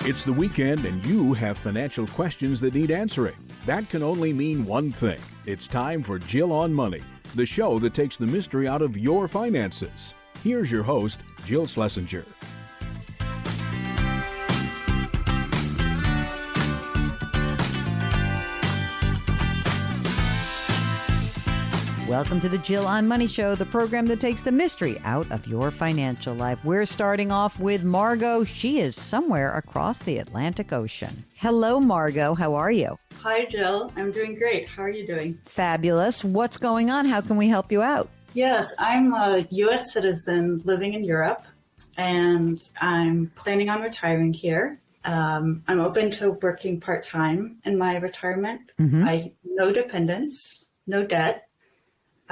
It's the weekend and you have financial questions that need answering. That can only mean one thing. It's time for Jill on Money, the show that takes the mystery out of your finances. Here's your host, Jill Schlesinger. Welcome to the Jill on Money Show, the program that takes the mystery out of your financial life. We're starting off with Margot. She is somewhere across the Atlantic Ocean. Hello, Margot. How are you? Hi, Jill. I'm doing great. How are you doing? Fabulous. What's going on? How can we help you out? Yes, I'm a U.S. citizen living in Europe, and I'm planning on retiring here. I'm open to working part-time in my retirement. I no dependents, no debt.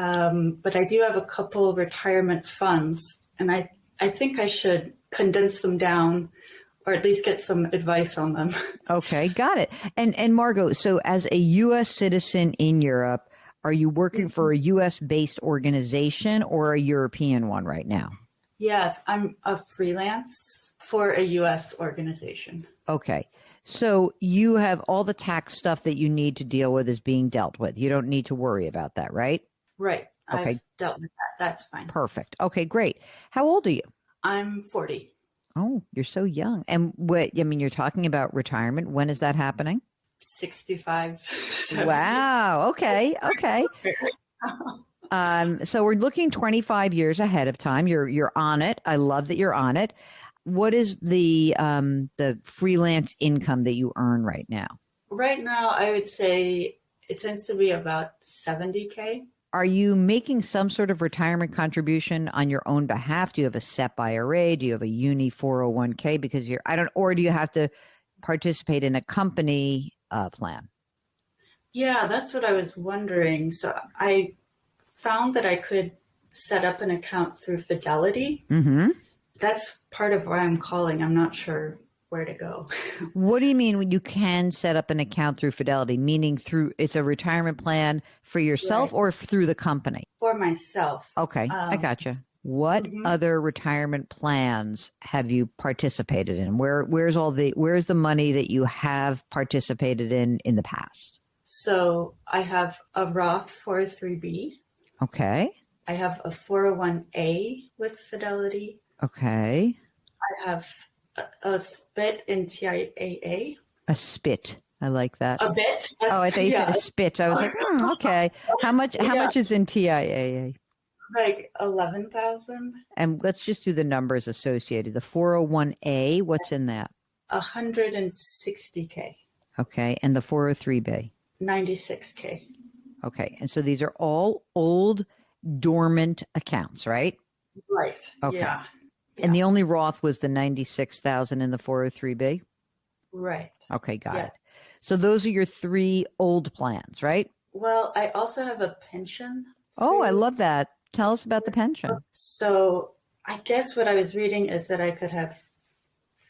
But I do have a couple retirement funds, and I think I should condense them down or at least get some advice on them. Okay, got it. And Margot, so as a U.S. citizen in Europe, are you working for a U.S.-based organization or a European one right now? Yes, I'm a freelance for a U.S. organization. Okay. So you have all the tax stuff that you need to deal with is being dealt with. You don't need to worry about that, right? Right. Okay. I've dealt with that. That's fine. Perfect. Okay, great. How old are you? I'm 40. Oh, you're so young. And you're talking about retirement. When is that happening? 65. 70. Wow. Okay. So we're looking 25 years ahead of time. You're on it. I love that you're on it. What is the freelance income that you earn right now? Right now, I would say it tends to be about $70K. Are you making some sort of retirement contribution on your own behalf? Do you have a SEP IRA? Do you have a Uni 401k? Because or do you have to participate in a company plan? Yeah, that's what I was wondering. So I found that I could set up an account through Fidelity. Mm-hmm. That's part of why I'm calling. I'm not sure where to go. What do you mean when you can set up an account through Fidelity? Meaning it's a retirement plan for yourself or through the company? For myself. Okay, I gotcha. What other retirement plans have you participated in? Where's the money that you have participated in the past? So I have a Roth 403b. Okay. I have a 401a with Fidelity. Okay. I have a spit in TIAA. A spit. I like that. A bit. Oh, I thought you said a spit. I was like, okay. How much is in TIAA? Like 11,000. And let's just do the numbers associated. The 401a, what's in that? 160K. Okay. And the 403b? 96K. Okay. And so these are all old dormant accounts, right? Right. Okay. Yeah. And the only Roth was the 96,000 in the 403b? Right. Okay, got it. So those are your three old plans, right? Well, I also have a pension. Oh, I love that. Tell us about the pension. So I guess what I was reading is that I could have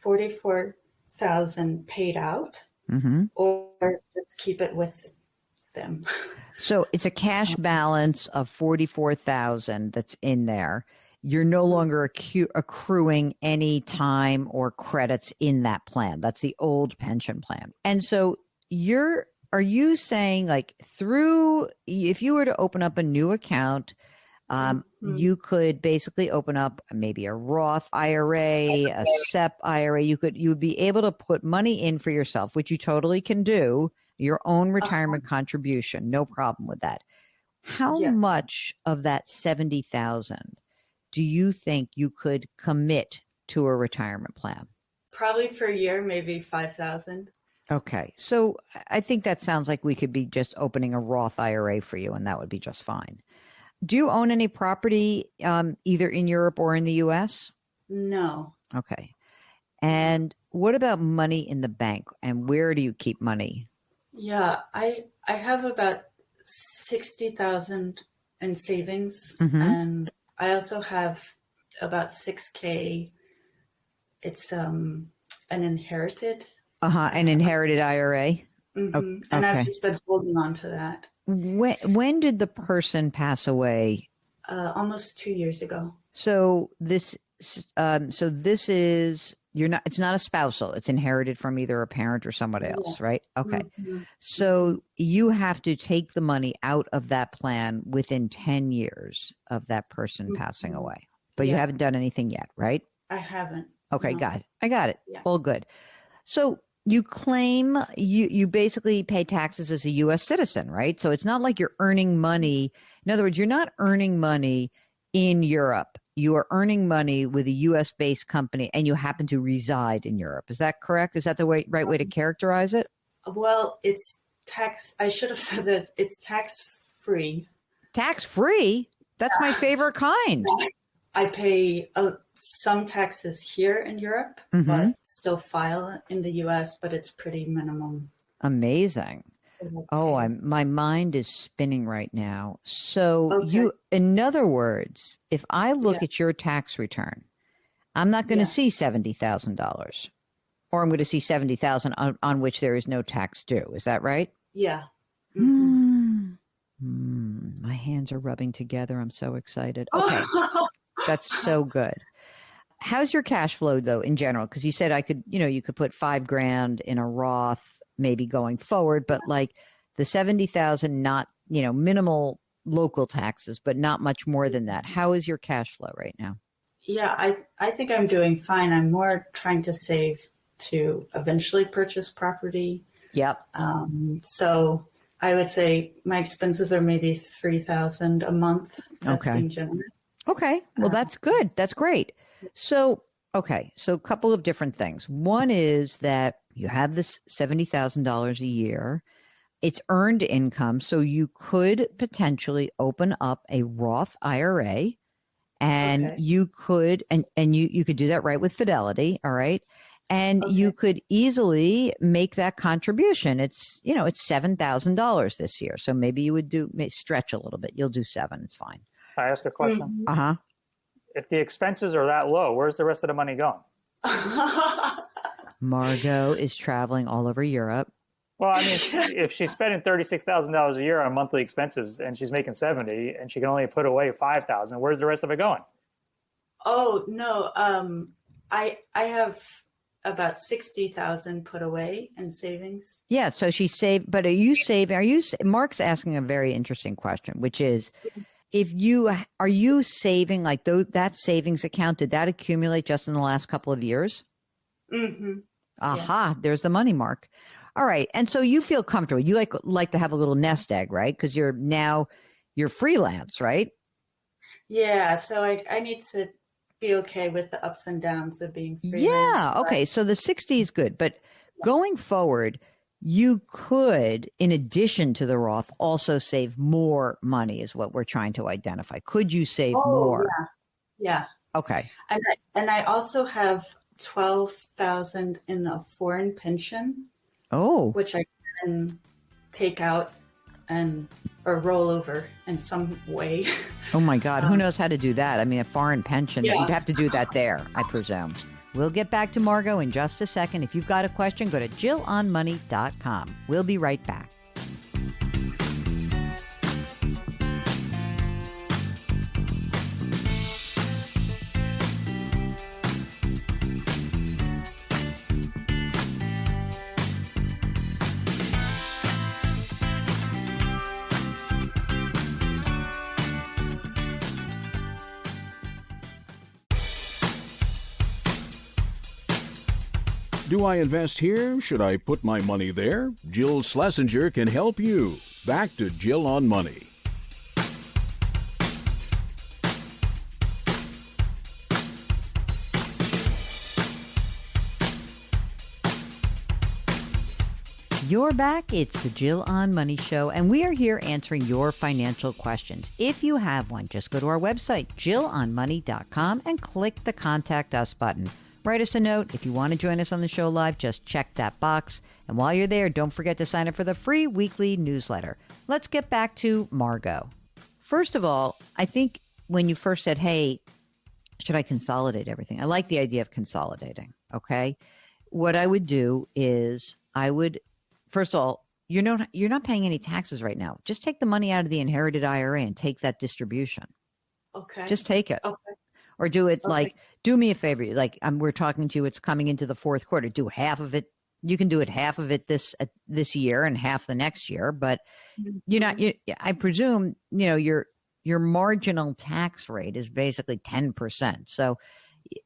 44,000 paid out or just keep it with them. So it's a cash balance of 44,000 that's in there. You're no longer accruing any time or credits in that plan. That's the old pension plan. And so are you saying like if you were to open up a new account, you could basically open up maybe a Roth IRA, a SEP IRA. You would be able to put money in for yourself, which you totally can do, your own retirement contribution. No problem with that. How much of that 70,000 do you think you could commit to a retirement plan? Probably per year, maybe 5,000. Okay. So I think that sounds like we could be just opening a Roth IRA for you, and that would be just fine. Do you own any property either in Europe or in the U.S.? No. Okay. And what about money in the bank, and where do you keep money? Yeah, I have about 60,000 in savings, and I also have about 6K. It's an inherited. An inherited IRA. And I've just been holding on to that. When did the person pass away? Almost 2 years ago. So this is It's not a spousal. It's inherited from either a parent or someone else, right? Okay. So you have to take the money out of that plan within 10 years of that person passing away. But you haven't done anything yet, right? I haven't. Okay, No. got it. I got it. Yeah. All good. So you claim you basically pay taxes as a U.S. citizen, right? So it's not like you're earning money. In other words, you're not earning money in Europe. You are earning money with a U.S.-based company, and you happen to reside in Europe. Is that correct? Is that the right way to characterize it? Well, it's tax. I should have said this. It's tax-free. Tax-free? That's my favorite kind. I pay some taxes here in Europe, but still file in the U.S., but it's pretty minimum. Amazing. Oh, my mind is spinning right now. So in other words, if I look at your tax return, I'm not going to see $70,000, or I'm going to see $70,000 on which there is no tax due. Is that right? Yeah. My hands are rubbing together. I'm so excited. Okay. That's so good. How's your cash flow though, in general? Because you said you could put $5,000 in a Roth, maybe going forward, but like the 70,000, not, minimal local taxes, but not much more than that. How is your cash flow right now? Yeah, I think I'm doing fine. I'm more trying to save to eventually purchase property. Yep. So I would say my expenses are maybe $3,000 a month. That's being generous. Okay. Well, that's good. That's great. So, so a couple of different things. One is that you have this $70,000 a year. It's earned income. So you could potentially open up a Roth IRA, and you could, and you could do that right with Fidelity. All right. And you could easily make that contribution. It's, it's $7,000 this year. So maybe you would stretch a little bit. You'll do 7. It's fine. Can I ask a question? Uh-huh. If the expenses are that low, where's the rest of the money going? Margot is traveling all over Europe. Well, I mean, if she's spending $36,000 a year on monthly expenses and she's making 70 and she can only put away 5,000, where's the rest of it going? Oh, no. I have about 60,000 put away in savings. Yeah. So she saved, but Mark's asking a very interesting question, which is, are you saving like that savings account? Did that accumulate just in the last couple of years? Mm-hmm. Aha. There's the money, Mark. All right. And so you feel comfortable. You like to have a little nest egg, right? Because you're freelance, right? Yeah. So I need to be okay with the ups and downs of being freelance. Yeah. Okay. So the 60 is good. But going forward, you could, in addition to the Roth, also save more money is what we're trying to identify. Could you save more? Yeah. Okay. And I also have 12,000 in a foreign pension. Oh. Which I can take out or roll over in some way. Oh my God. Who knows how to do that? I mean, a foreign pension, you'd have to do that there, I presume. We'll get back to Margot in just a second. If you've got a question, go to JillOnMoney.com. We'll be right back. Do I invest here? Should I put my money there? Jill Schlesinger can help you. Back to Jill on Money. You're back. It's the Jill on Money Show, and we are here answering your financial questions. If you have one, just go to our website, JillOnMoney.com, and click the Contact Us button. Write us a note. If you want to join us on the show live, just check that box. And while you're there, don't forget to sign up for the free weekly newsletter. Let's get back to Margot. First of all, I think when you first said, hey, should I consolidate everything? I like the idea of consolidating, okay? What I would do is first of all, you're not paying any taxes right now. Just take the money out of the inherited IRA and take that distribution. Okay. Just take it. Okay. Or do it like, do me a favor. Like we're talking to you, it's coming into the fourth quarter. Do half of it. You can do it half of it this year and half the next year. But I presume, your marginal tax rate is basically 10%. So,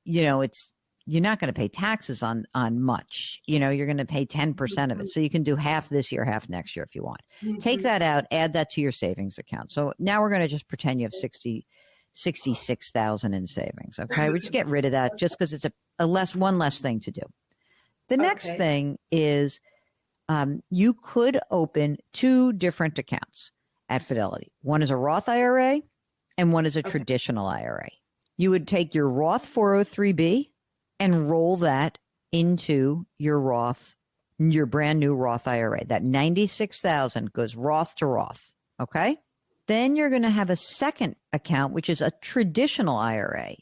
you're not going to pay taxes on much. You're going to pay 10% of it. So you can do half this year, half next year if you want. Take that out, add that to your savings account. So now we're going to just pretend you have 66,000 in savings. Okay. We just get rid of that just because it's one less thing to do. The next thing is you could open 2 different accounts at Fidelity. One is a Roth IRA and one is a traditional IRA. You would take your Roth 403B and roll that into your brand new Roth IRA. That 96,000 goes Roth to Roth. Okay. Then you're going to have a second account, which is a traditional IRA.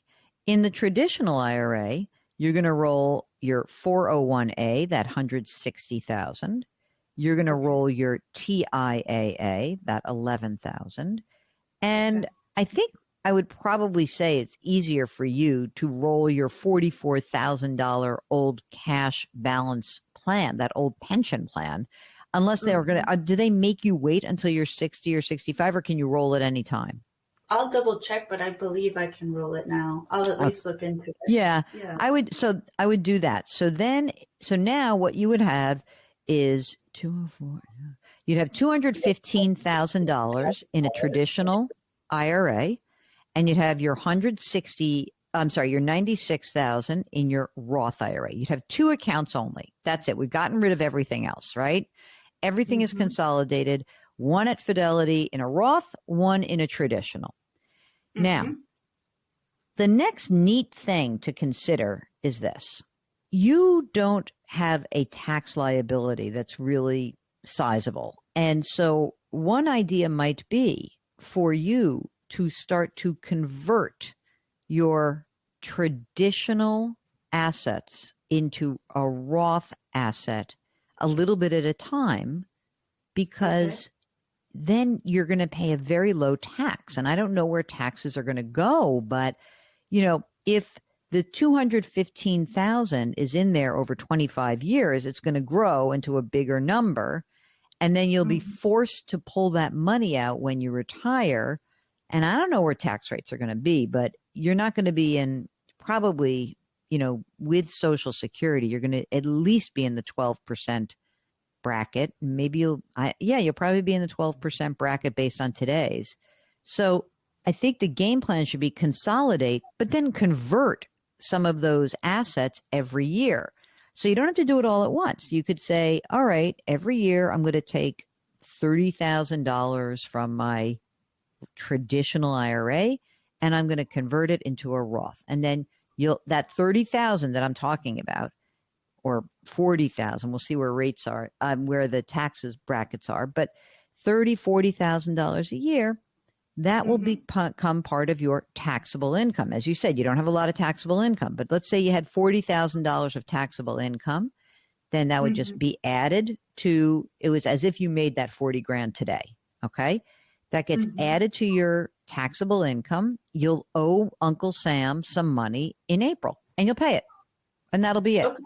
In the traditional IRA, you're going to roll your 401A, that 160,000. You're going to roll your TIAA, that 11,000. And I think I would probably say it's easier for you to roll your $44,000 old cash balance plan, that old pension plan, unless they were going to, do they make you wait until you're 60 or 65, or can you roll at any time? I'll double check, but I believe I can roll it now. I'll at least look into it. Yeah. I would do that. So now what you would have is you'd have $215,000 in a traditional IRA, and you'd have your your 96,000 in your Roth IRA. You'd have 2 accounts only. That's it. We've gotten rid of everything else, right? Everything is consolidated. One at Fidelity in a Roth, one in a traditional. Now, the next neat thing to consider is this. You don't have a tax liability that's really sizable. And so one idea might be for you to start to convert your traditional assets into a Roth asset a little bit at a time, because then you're going to pay a very low tax. And I don't know where taxes are going to go, but if the 215,000 is in there over 25 years, it's going to grow into a bigger number. And then you'll be forced to pull that money out when you retire. And I don't know where tax rates are going to be, but you're not going to be in probably, with Social Security, you're going to at least be in the 12% bracket. Maybe you'll probably be in the 12% bracket based on today's. So I think the game plan should be consolidate, but then convert some of those assets every year. So you don't have to do it all at once. You could say, all right, every year I'm going to take $30,000 from my traditional IRA and I'm going to convert it into a Roth. And then that 30,000 that I'm talking about, or 40,000, we'll see where rates are, where the taxes brackets are, but $40,000 a year, that will become part of your taxable income. As you said, you don't have a lot of taxable income, but let's say you had $40,000 of taxable income, then that would just be added to, it was as if you made that 40 grand today. Okay. That gets added to your taxable income. You'll owe Uncle Sam some money in April and you'll pay it, and that'll be it. Okay.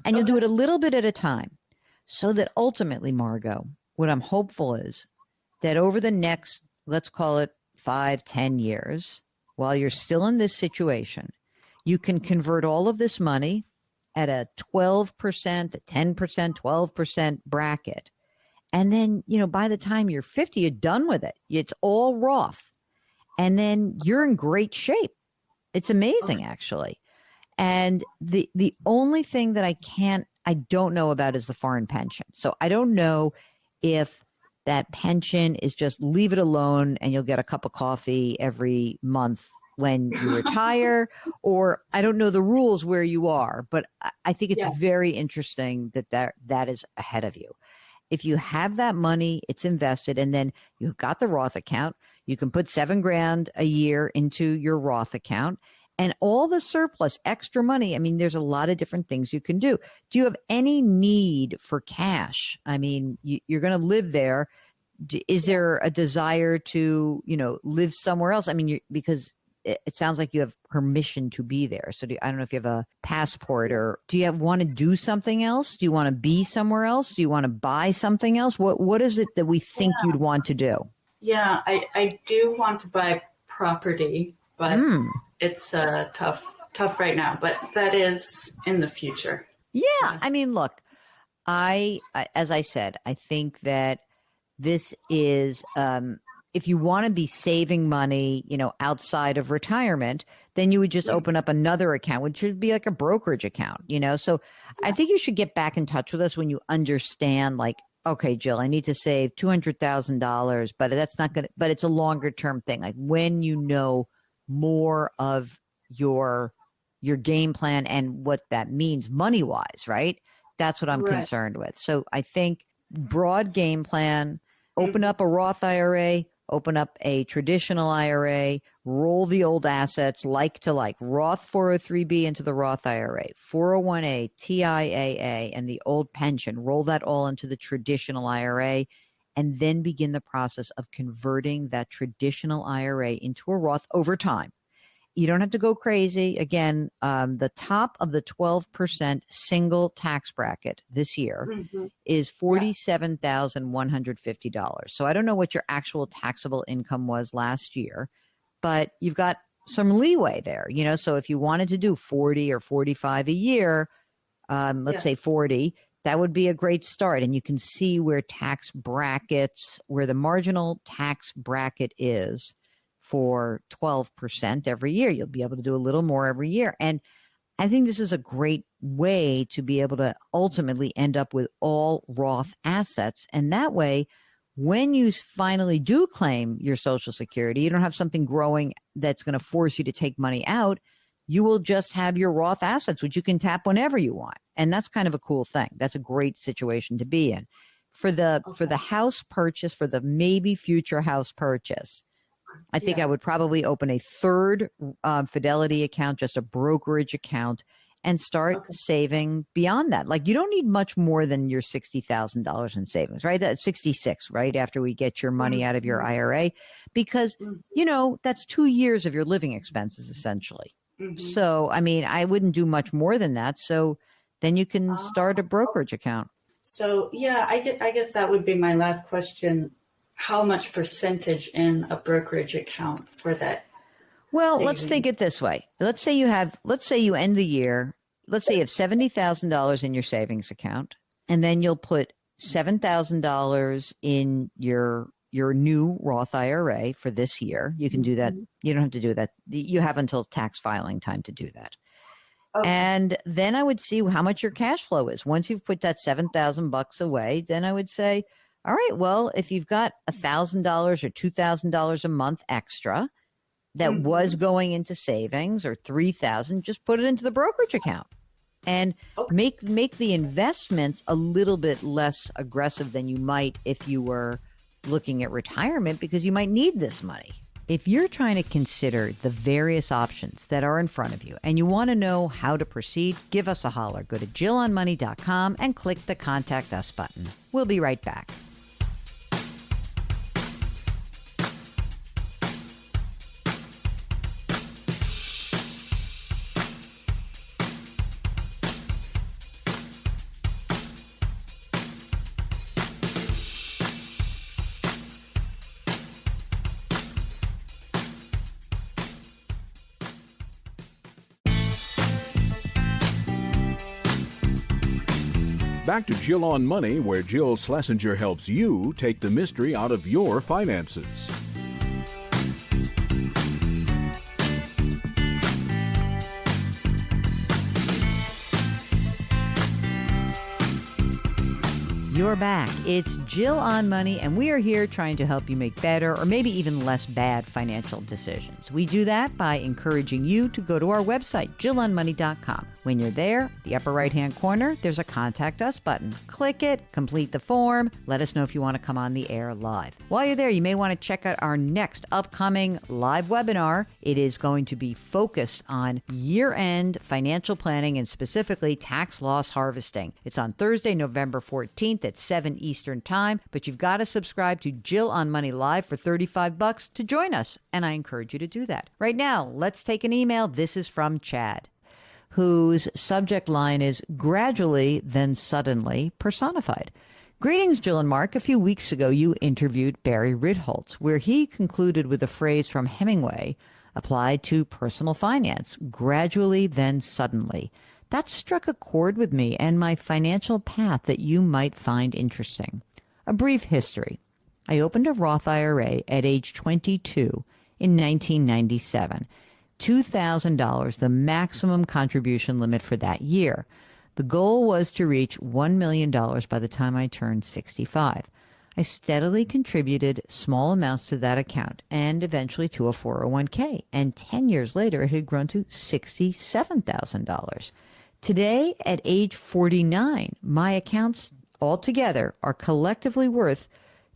And you'll do it a little bit at a time, so that ultimately, Margot, what I'm hopeful is that over the next, let's call it 5-10 years, while you're still in this situation, you can convert all of this money at a 12%, a 10%, 12% bracket. And then, by the time you're 50, you're done with it. It's all Roth. And then you're in great shape. It's amazing, actually. And the only thing that I don't know about is the foreign pension. So I don't know if that pension is just leave it alone and you'll get a cup of coffee every month when you retire, or I don't know the rules where you are, but I think it's very interesting that is ahead of you. If you have that money, it's invested, and then you've got the Roth account, you can put $7,000 a year into your Roth account. And all the surplus, extra money, I mean, there's a lot of different things you can do. Do you have any need for cash? I mean, you're going to live there. Is there a desire to, live somewhere else? I mean, because it sounds like you have permission to be there. So I don't know if you have a passport, or do you want to do something else? Do you want to be somewhere else? Do you want to buy something else? What is it that we think you'd want to do? Yeah, I do want to buy property, but it's tough right now. But that is in the future. Yeah. I mean, look, as I said, I think that this is, if you want to be saving money, outside of retirement, then you would just open up another account, which would be like a brokerage account, So I think you should get back in touch with us when you understand, like, okay, Jill, I need to save $200,000, but that's not going to, but it's a longer term thing. Like when you know more of your game plan and what that means money wise, right? That's what I'm concerned with. So I think broad game plan, open up a Roth IRA, open up a traditional IRA, roll the old assets like to like, Roth 403B into the Roth IRA, 401A, TIAA, and the old pension, roll that all into the traditional IRA, and then begin the process of converting that traditional IRA into a Roth over time. You don't have to go crazy. Again, the top of the 12% single tax bracket this year is $47,150. So I don't know what your actual taxable income was last year, but you've got some leeway there. So if you wanted to do 40 or 45 a year, let's say 40, that would be a great start. And you can see where where the marginal tax bracket is for 12% every year. You'll be able to do a little more every year. And I think this is a great way to be able to ultimately end up with all Roth assets. And that way, when you finally do claim your Social Security, you don't have something growing that's going to force you to take money out. You will just have your Roth assets, which you can tap whenever you want. And that's kind of a cool thing. That's a great situation to be in. For the house purchase, for the maybe future house purchase, I think I would probably open a third Fidelity account, just a brokerage account, and start saving beyond that. Like you don't need much more than your $60,000 in savings, right? That's 66, right? After we get your money out of your IRA, because, that's 2 years of your living expenses, essentially. So, I mean, I wouldn't do much more than that. So then you can start a brokerage account. So, yeah, I guess that would be my last question. How much percentage in a brokerage account for that? Well, let's think it this way. Let's say you end the year, let's say you have $70,000 in your savings account, and then you'll put $7,000 in your new Roth IRA for this year. You can do that. You don't have to do that. You have until tax filing time to do that. Okay. And then I would see how much your cash flow is. Once you've put that $7,000 away, then I would say, all right, well, if you've got $1,000 or $2,000 a month extra that was going into savings, or $3,000, just put it into the brokerage account and make the investments a little bit less aggressive than you might if you were looking at retirement, because you might need this money. If you're trying to consider the various options that are in front of you and you want to know how to proceed, give us a holler. Go to JillOnMoney.com and click the Contact Us button. We'll be right back. Back to Jill on Money, where Jill Schlesinger helps you take the mystery out of your finances. You're back. It's Jill on Money, and we are here trying to help you make better or maybe even less bad financial decisions. We do that by encouraging you to go to our website, JillOnMoney.com. When you're there, the upper right-hand corner, there's a Contact Us button. Click it, complete the form, let us know if you want to come on the air live. While you're there, you may want to check out our next upcoming live webinar. It is going to be focused on year-end financial planning and specifically tax loss harvesting. It's on Thursday, November 14th 15th at 7 Eastern Time. But you've got to subscribe to Jill on Money Live for $35 to join us. And I encourage you to do that. Right now, let's take an email. This is from Chad, whose subject line is gradually, then suddenly personified. Greetings, Jill and Mark. A few weeks ago, you interviewed Barry Ritholtz, where he concluded with a phrase from Hemingway applied to personal finance, gradually, then suddenly. That struck a chord with me and my financial path that you might find interesting. A brief history. I opened a Roth IRA at age 22 in 1997. $2,000, the maximum contribution limit for that year. The goal was to reach $1 million by the time I turned 65. I steadily contributed small amounts to that account and eventually to a 401k. And 10 years later, it had grown to $67,000. Today, at age 49, my accounts altogether are collectively worth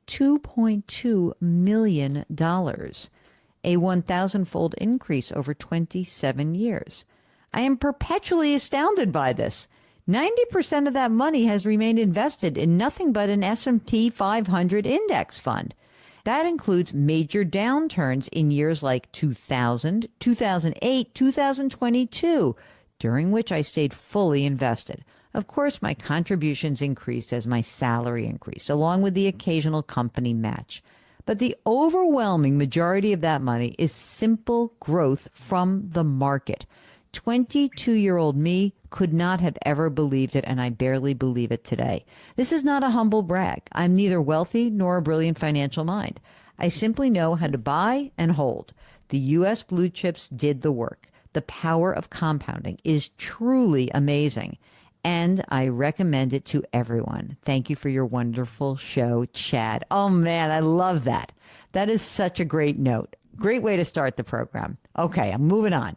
$2.2 million, a 1,000-fold increase over 27 years. I am perpetually astounded by this. 90% of that money has remained invested in nothing but an S&P 500 index fund. That includes major downturns in years like 2000, 2008, 2022, during which I stayed fully invested. Of course, my contributions increased as my salary increased, along with the occasional company match. But the overwhelming majority of that money is simple growth from the market. 22-year-old me could not have ever believed it, and I barely believe it today. This is not a humble brag. I'm neither wealthy nor a brilliant financial mind. I simply know how to buy and hold. The U.S. blue chips did the work. The power of compounding is truly amazing, and I recommend it to everyone. Thank you for your wonderful show, Chad. Oh, man, I love that. That is such a great note. Great way to start the program. Okay, I'm moving on.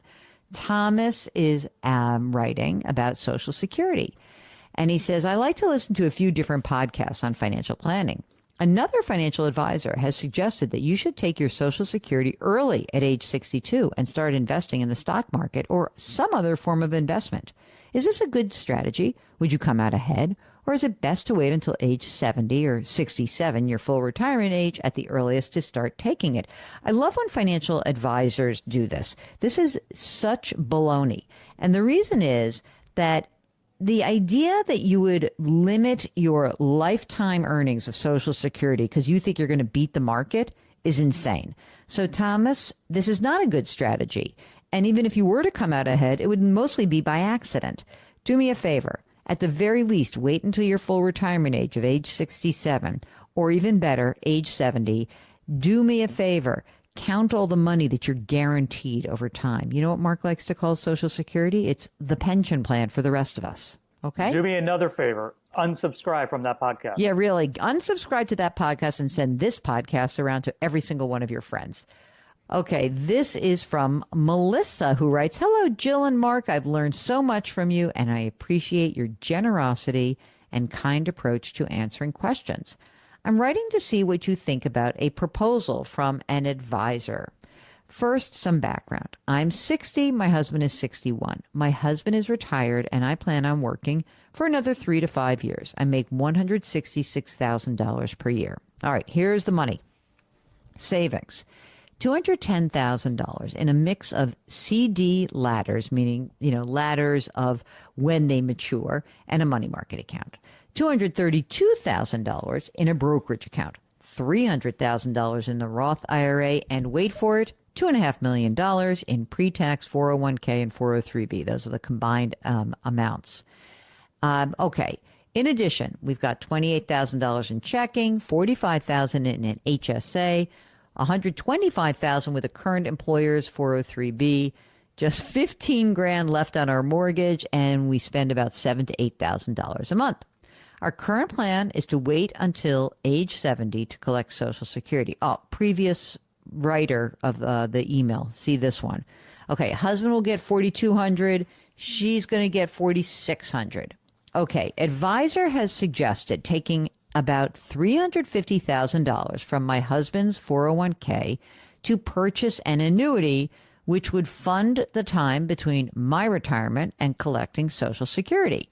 Thomas is writing about Social Security. And he says, I like to listen to a few different podcasts on financial planning. Another financial advisor has suggested that you should take your Social Security early at age 62 and start investing in the stock market or some other form of investment. Is this a good strategy? Would you come out ahead? Or is it best to wait until age 70 or 67, your full retirement age, at the earliest to start taking it? I love when financial advisors do this. This is such baloney. And the reason is that the idea that you would limit your lifetime earnings of Social Security because you think you're going to beat the market is insane. So, Thomas, this is not a good strategy. And even if you were to come out ahead, it would mostly be by accident. Do me a favor. At the very least, wait until your full retirement age of age 67, or even better, age 70. Do me a favor. Count all the money that you're guaranteed over time. You know what Mark likes to call Social Security? It's the pension plan for the rest of us. Okay? Do me another favor. Unsubscribe from that podcast. Yeah, really. Unsubscribe to that podcast and send this podcast around to every single one of your friends. Okay, this is from Melissa, who writes, Hello, Jill and Mark. I've learned so much from you, and I appreciate your generosity and kind approach to answering questions. I'm writing to see what you think about a proposal from an advisor. First, some background. I'm 60. My husband is 61. My husband is retired, and I plan on working for another 3 to 5 years. I make $166,000 per year. All right, here's the money. Savings. $210,000 in a mix of CD ladders, meaning, ladders of when they mature, and a money market account. $232,000 in a brokerage account. $300,000 in the Roth IRA, and wait for it, $2.5 million in pre-tax 401k and 403b. Those are the combined amounts. Okay. In addition, we've got $28,000 in checking, $45,000 in an HSA, $125,000 with a current employer's 403b, just $15,000 left on our mortgage, and we spend about $7,000 to $8,000 a month. Our current plan is to wait until age 70 to collect Social Security. Oh, previous writer of the email. See this one. Okay, husband will get $4,200. She's going to get $4,600. Okay, advisor has suggested taking about $350,000 from my husband's 401k to purchase an annuity, which would fund the time between my retirement and collecting Social Security.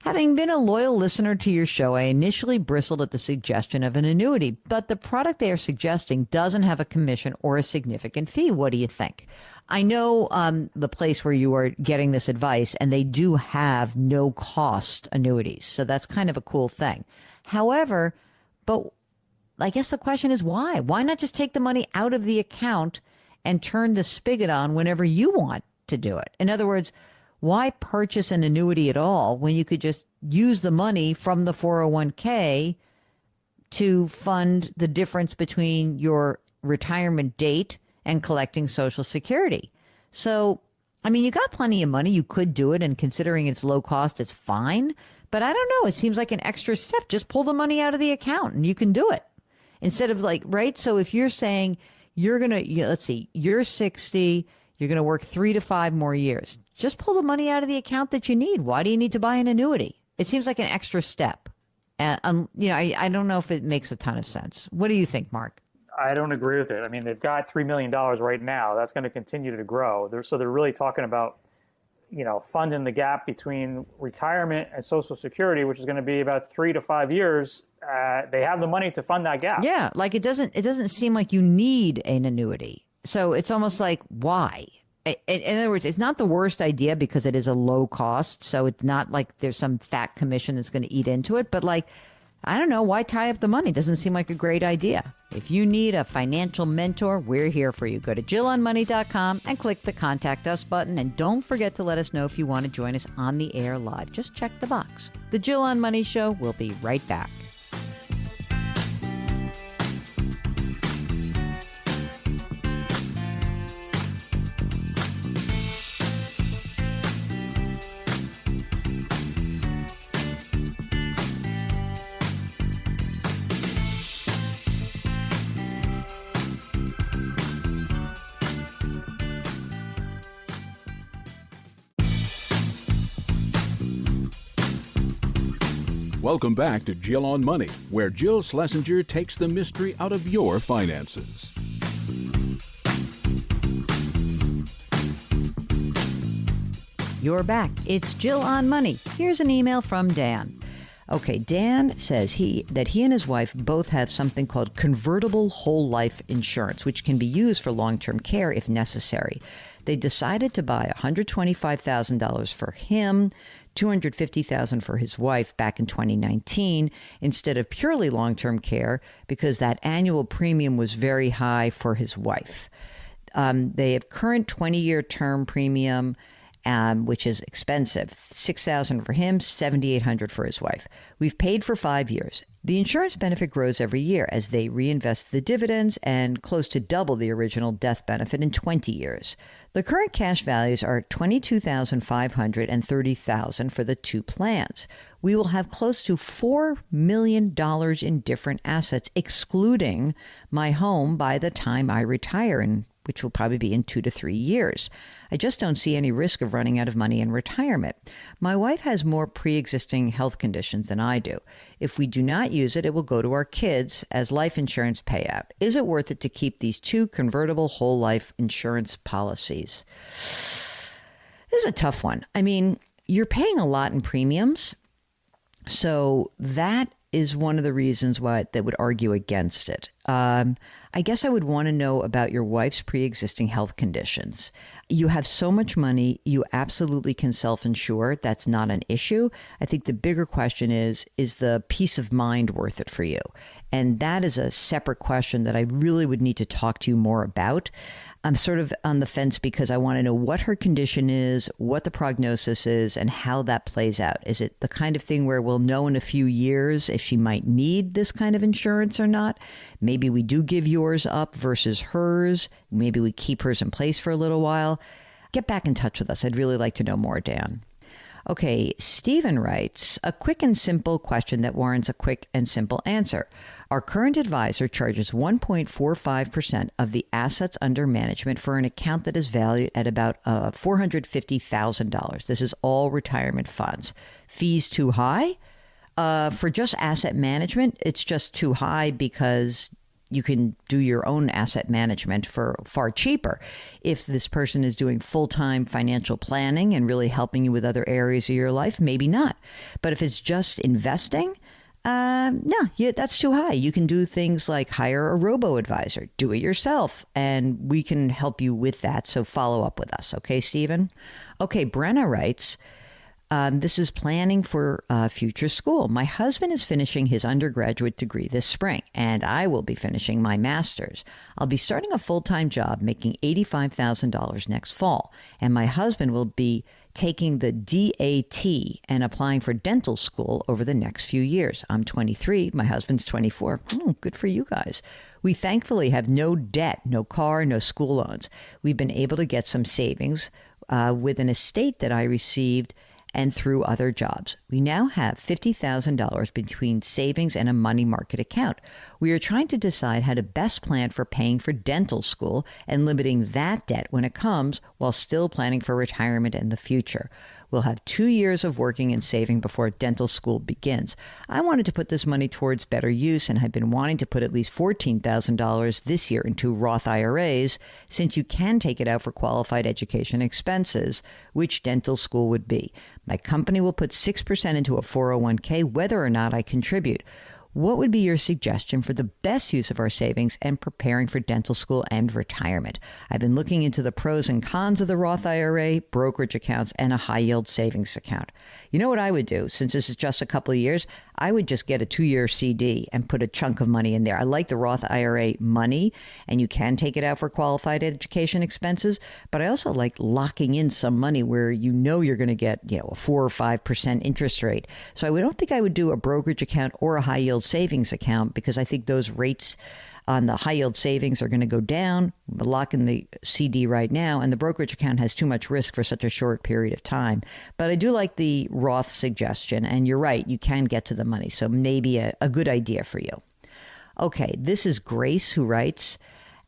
Having been a loyal listener to your show, I initially bristled at the suggestion of an annuity, but the product they are suggesting doesn't have a commission or a significant fee. What do you think? I know the place where you are getting this advice, and they do have no cost annuities. So that's kind of a cool thing. However, but I guess the question is why? Why not just take the money out of the account and turn the spigot on whenever you want to do it? In other words, why purchase an annuity at all when you could just use the money from the 401k to fund the difference between your retirement date and collecting Social Security? So, I mean, you got plenty of money. You could do it, and considering it's low cost, it's fine. But I don't know. It seems like an extra step. Just pull the money out of the account and you can do it. Instead of like, right? So if you're saying you're going to, let's see, you're 60, you're going to work 3 to 5 more years. Just pull the money out of the account that you need. Why do you need to buy an annuity? It seems like an extra step. I don't know if it makes a ton of sense. What do you think, Mark? I don't agree with it. I mean, they've got $3 million right now. That's going to continue to grow. They're really talking about, funding the gap between retirement and Social Security, which is going to be about 3 to 5 years. They have the money to fund that gap. Yeah, like it doesn't seem like you need an annuity. So it's almost like, why? In other words, it's not the worst idea because it is a low cost. So it's not like there's some fat commission that's going to eat into it. But like, I don't know, why tie up the money? Doesn't seem like a great idea. If you need a financial mentor, we're here for you. Go to JillOnMoney.com and click the Contact Us button. And don't forget to let us know if you want to join us on the air live. Just check the box. The Jill on Money Show will be right back. Welcome back to Jill on Money, where Jill Schlesinger takes the mystery out of your finances. You're back. It's Jill on Money. Here's an email from Dan. Okay, Dan says that he and his wife both have something called convertible whole life insurance, which can be used for long-term care if necessary. They decided to buy $125,000 for him, $250,000 for his wife back in 2019 instead of purely long-term care because that annual premium was very high for his wife. They have current 20-year term premium, which is expensive. $6,000 for him, $7,800 for his wife. We've paid for 5 years. The insurance benefit grows every year as they reinvest the dividends and close to double the original death benefit in 20 years. The current cash values are $22,500 and $30,000 for the two plans. We will have close to $4 million in different assets, excluding my home by the time I retire, which will probably be in 2 to 3 years. I just don't see any risk of running out of money in retirement. My wife has more pre-existing health conditions than I do. If we do not use it, it will go to our kids as life insurance payout. Is it worth it to keep these two convertible whole life insurance policies? This is a tough one. I mean, you're paying a lot in premiums, so that is one of the reasons why that would argue against it. I guess I would want to know about your wife's pre-existing health conditions. You have so much money, you absolutely can self-insure. That's not an issue. I think the bigger question is the peace of mind worth it for you? And that is a separate question that I really would need to talk to you more about. I'm sort of on the fence because I want to know what her condition is, what the prognosis is, and how that plays out. Is it the kind of thing where we'll know in a few years if she might need this kind of insurance or not? Maybe we do give yours up versus hers. Maybe we keep hers in place for a little while. Get back in touch with us. I'd really like to know more, Dan. Okay, Stephen writes, a quick and simple question that warrants a quick and simple answer. Our current advisor charges 1.45% of the assets under management for an account that is valued at about $450,000. This is all retirement funds. Fees too high? For just asset management, it's just too high because you can do your own asset management for far cheaper. If this person is doing full-time financial planning and really helping you with other areas of your life, maybe not. But if it's just investing, that's too high. You can do things like hire a robo-advisor, do it yourself, and we can help you with that. So follow up with us. Okay, Stephen? Okay, Brenna writes, this is planning for future school. My husband is finishing his undergraduate degree this spring, and I will be finishing my master's. I'll be starting a full-time job making $85,000 next fall, and my husband will be taking the DAT and applying for dental school over the next few years. I'm 23. My husband's 24. Good for you guys. We thankfully have no debt, no car, no school loans. We've been able to get some savings with an estate that I received and through other jobs. We now have $50,000 between savings and a money market account. We are trying to decide how to best plan for paying for dental school and limiting that debt when it comes, while still planning for retirement in the future. We'll have 2 years of working and saving before dental school begins. I wanted to put this money towards better use, and I've been wanting to put at least $14,000 this year into Roth IRAs, since you can take it out for qualified education expenses, which dental school would be. My company will put 6% into a 401k whether or not I contribute. What would be your suggestion for the best use of our savings and preparing for dental school and retirement? I've been looking into the pros and cons of the Roth IRA, brokerage accounts, and a high-yield savings account. You know what I would do? Since this is just a couple of years, I would just get a 2-year CD and put a chunk of money in there. I like the Roth IRA money, and you can take it out for qualified education expenses, but I also like locking in some money where you know you're going to get, a 4 or 5% interest rate. So I don't think I would do a brokerage account or a high-yield savings account, because I think those rates on the high yield savings are going to go down. Lock in the CD right now, and the brokerage account has too much risk for such a short period of time. But I do like the Roth suggestion, and you're right, you can get to the money. So maybe a good idea for you. Okay, this is Grace who writes,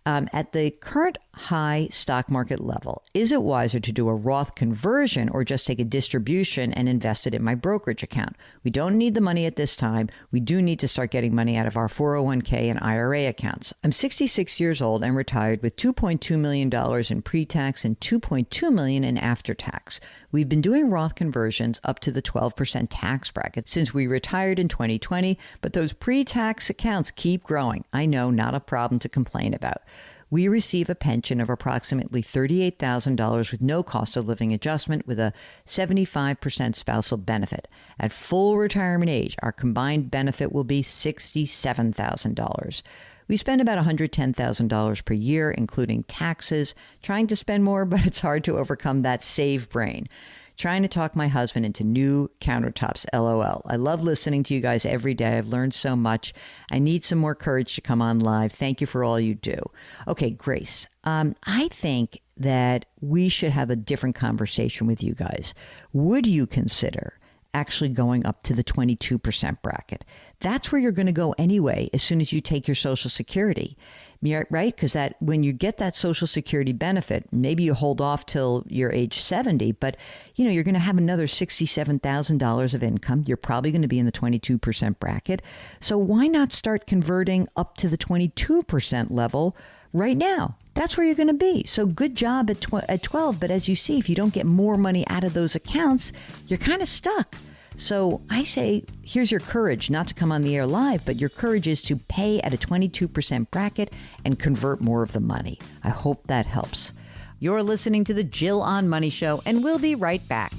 at the current high stock market level, is it wiser to do a Roth conversion or just take a distribution and invest it in my brokerage account? We don't need the money at this time. We do need to start getting money out of our 401k and IRA accounts. I'm 66 years old and retired with $2.2 million in pre-tax and $2.2 million in after-tax. We've been doing Roth conversions up to the 12% tax bracket since we retired in 2020, but those pre-tax accounts keep growing. I know, not a problem to complain about. We receive a pension of approximately $38,000 with no cost of living adjustment, with a 75% spousal benefit. At full retirement age, our combined benefit will be $67,000. We spend about $110,000 per year, including taxes, trying to spend more, but it's hard to overcome that save brain. Trying to talk my husband into new countertops, LOL. I love listening to you guys every day. I've learned so much. I need some more courage to come on live. Thank you for all you do. Okay, Grace, I think that we should have a different conversation with you guys. Would you consider actually going up to the 22% bracket? That's where you're going to go anyway as soon as you take your Social Security. Right? Because that when you get that Social Security benefit, maybe you hold off till you're age 70, but you're going to have another $67,000 of income. You're probably going to be in the 22% bracket. So why not start converting up to the 22% level right now? That's where you're going to be. So good job at 12. But as you see, if you don't get more money out of those accounts, you're kind of stuck. So I say, here's your courage, not to come on the air live, but your courage is to pay at a 22% bracket and convert more of the money. I hope that helps. You're listening to the Jill on Money Show, and we'll be right back.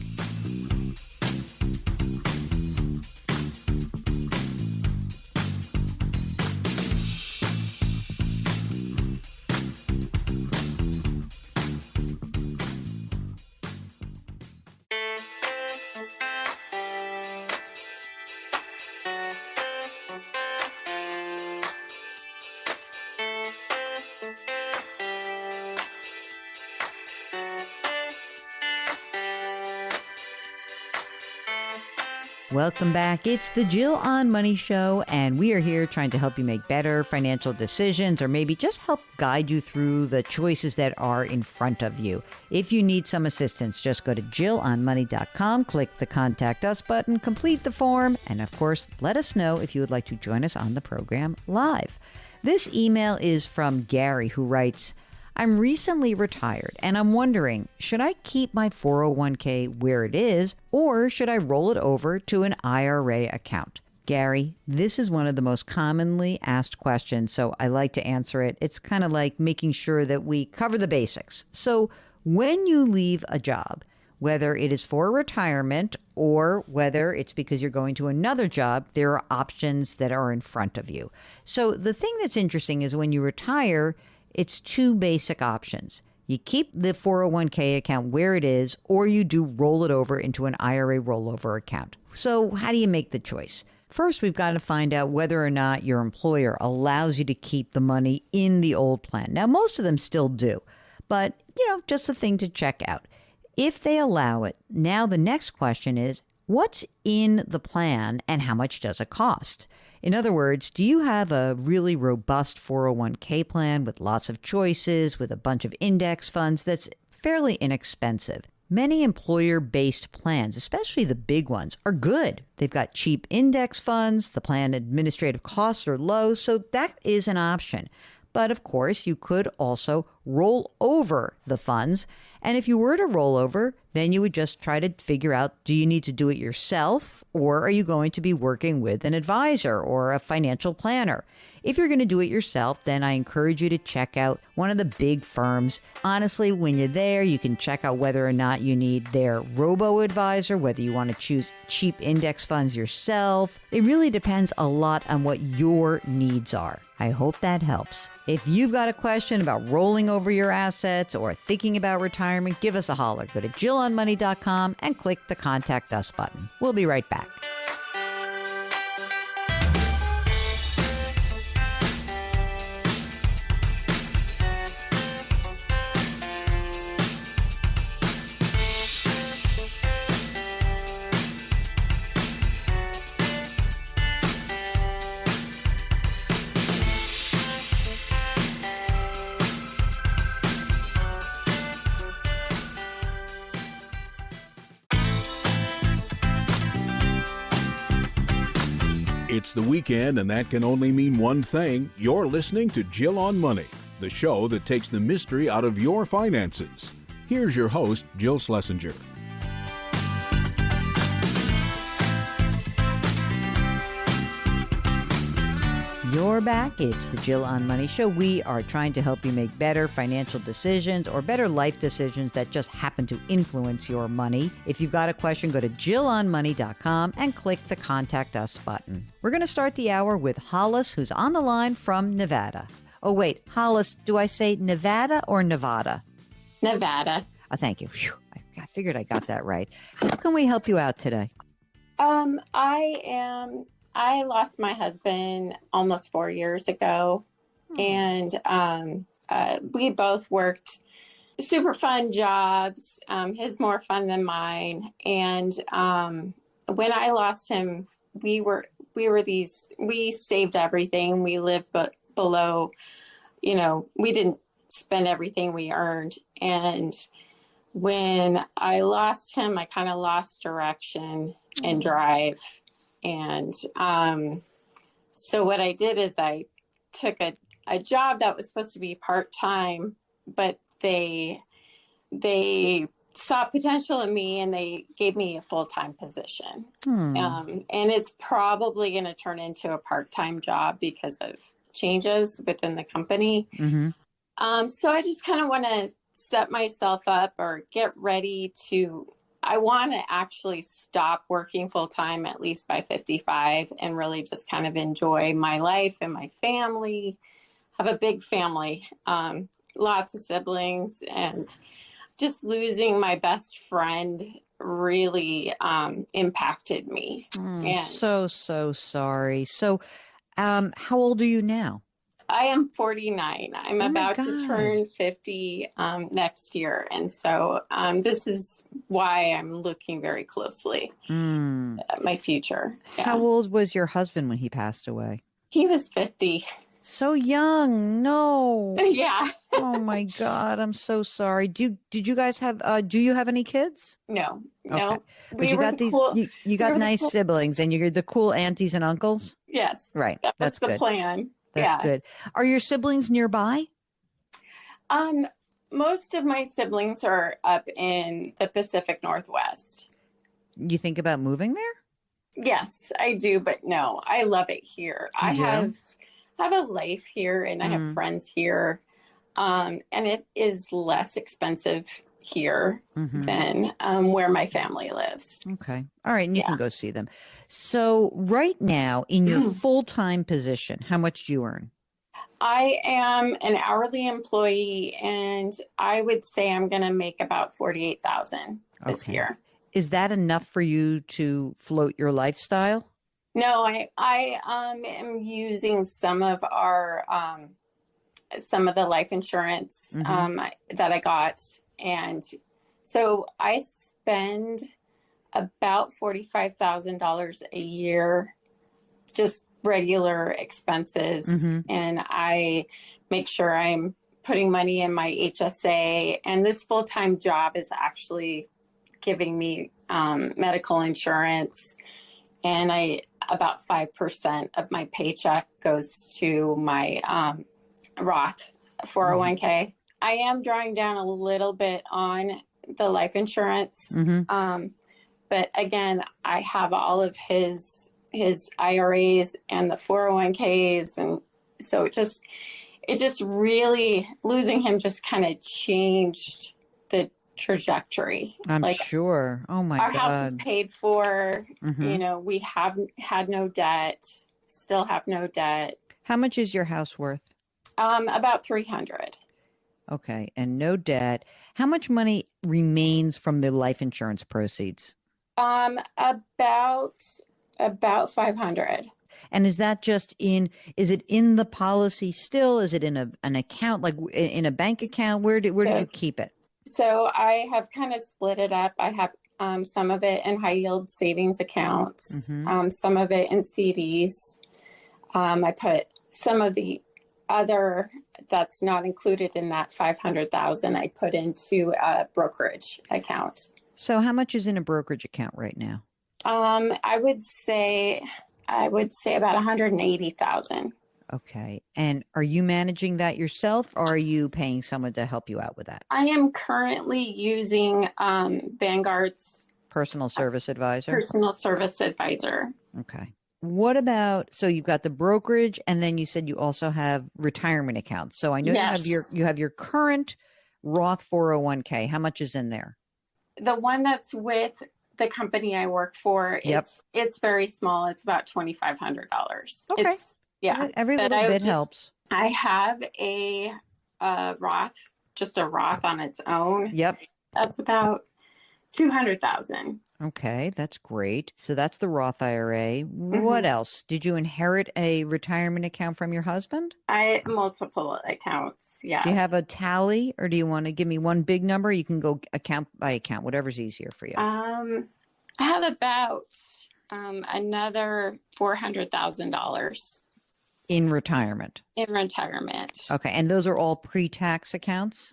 Welcome back. It's the Jill on Money Show, and we are here trying to help you make better financial decisions, or maybe just help guide you through the choices that are in front of you. If you need some assistance, just go to JillOnMoney.com, click the Contact Us button, complete the form, and of course, let us know if you would like to join us on the program live. This email is from Gary, who writes, I'm recently retired and I'm wondering, should I keep my 401k where it is or should I roll it over to an IRA account? Gary, this is one of the most commonly asked questions, so I like to answer it. It's kind of like making sure that we cover the basics. So when you leave a job, whether it is for retirement or whether it's because you're going to another job, there are options that are in front of you. So the thing that's interesting is when you retire, it's two basic options. You keep the 401k account where it is, or you do roll it over into an IRA rollover account. So how do you make the choice? First, we've got to find out whether or not your employer allows you to keep the money in the old plan. Now, most of them still do, but, just a thing to check out. If they allow it, now the next question is, what's in the plan and how much does it cost? In other words, do you have a really robust 401k plan with lots of choices, with a bunch of index funds that's fairly inexpensive? Many employer-based plans, especially the big ones, are good. They've got cheap index funds, the plan administrative costs are low, so that is an option. But of course, you could also roll over the funds. And if you were to roll over, then you would just try to figure out, do you need to do it yourself or are you going to be working with an advisor or a financial planner? If you're going to do it yourself, then I encourage you to check out one of the big firms. Honestly, when you're there, you can check out whether or not you need their robo-advisor, whether you want to choose cheap index funds yourself. It really depends a lot on what your needs are. I hope that helps. If you've got a question about rolling over your assets or thinking about retirement, give us a holler. Go to JillOnMoney.com and click the Contact Us button. We'll be right back. It's the weekend, and that can only mean one thing. You're listening to Jill on Money, the show that takes the mystery out of your finances. Here's your host, Jill Schlesinger. You're back. It's the Jill on Money Show. We are trying to help you make better financial decisions or better life decisions that just happen to influence your money. If you've got a question, go to JillOnMoney.com and click the Contact Us button. We're going to start the hour with Hollis, who's on the line from Nevada. Oh, wait, Hollis, do I say Nevada or Nevada? Nevada. Oh, thank you. Phew. I figured I got that right. How can we help you out today? I lost my husband almost 4 years ago, and we both worked super fun jobs, his more fun than mine. And when I lost him, we saved everything. We lived below, we didn't spend everything we earned. And when I lost him, I kind of lost direction and drive. And so what I did is I took a job that was supposed to be part-time, but they saw potential in me and they gave me a full-time position. And it's probably going to turn into a part-time job because of changes within the company. So I just kind of want to set myself up or get ready I want to actually stop working full time, at least by 55, and really just kind of enjoy my life and my family. Have a big family, lots of siblings, and just losing my best friend really impacted me. So sorry. So how old are you now? I am 49. I'm about to turn 50 next year. And so this is why I'm looking very closely at my future. Yeah. How old was your husband when he passed away? He was 50. So young. No. Yeah. Oh my God. I'm so sorry. Did you guys have, do you have any kids? No. Okay. But you got these, you got nice siblings and you're the cool aunties and uncles? Yes. Right. That's the plan. That's good. Are your siblings nearby? Most of my siblings are up in the Pacific Northwest. You think about moving there? Yes, I do, but no, I love it here. I have a life here and I have friends here. And it is less expensive here than where my family lives. Okay. All right. And you can go see them. So right now in your full-time position, how much do you earn? I am an hourly employee and I would say I'm going to make about $48,000 this year. Is that enough for you to float your lifestyle? No, I am using some of the life insurance that I got. And so I spend about $45,000 a year, just regular expenses. And I make sure I'm putting money in my HSA. And this full-time job is actually giving me medical insurance. And about 5% of my paycheck goes to my Roth 401k. I am drawing down a little bit on the life insurance. But again, I have all of his IRAs and the 401ks. And so it just really, losing him just kind of changed the trajectory. I'm sure. Oh my our God. Our house is paid for. You know, we have had no debt, still have no debt. How much is your house worth? About 300. Okay. And no debt. How much money remains from the life insurance proceeds? About 500. And is that is it in the policy still? Is it in an account, like in a bank account? Where did you keep it? So I have kind of split it up. I have some of it in high yield savings accounts, some of it in CDs. I put some of the other that's not included in that 500,000. I put into a brokerage account. So how much is in a brokerage account right now? I would say about 180,000. Okay. And are you managing that yourself, or are you paying someone to help you out with that? I am currently using Vanguard's personal service advisor. Okay. What about, so you've got the brokerage, and then you said you also have retirement accounts. So I know you have your current Roth 401k. How much is in there? The one that's with the company I work for, it's very small. It's about $2,500. Okay. Every little bit helps. I have a Roth, just a Roth on its own. Yep. That's about 200,000. Okay, that's great. So that's the Roth IRA. What else? Did you inherit a retirement account from your husband? Multiple accounts, yes. Do you have a tally, or do you want to give me one big number? You can go account by account, whatever's easier for you. I have about another $400,000. In retirement? In retirement. Okay, and those are all pre-tax accounts?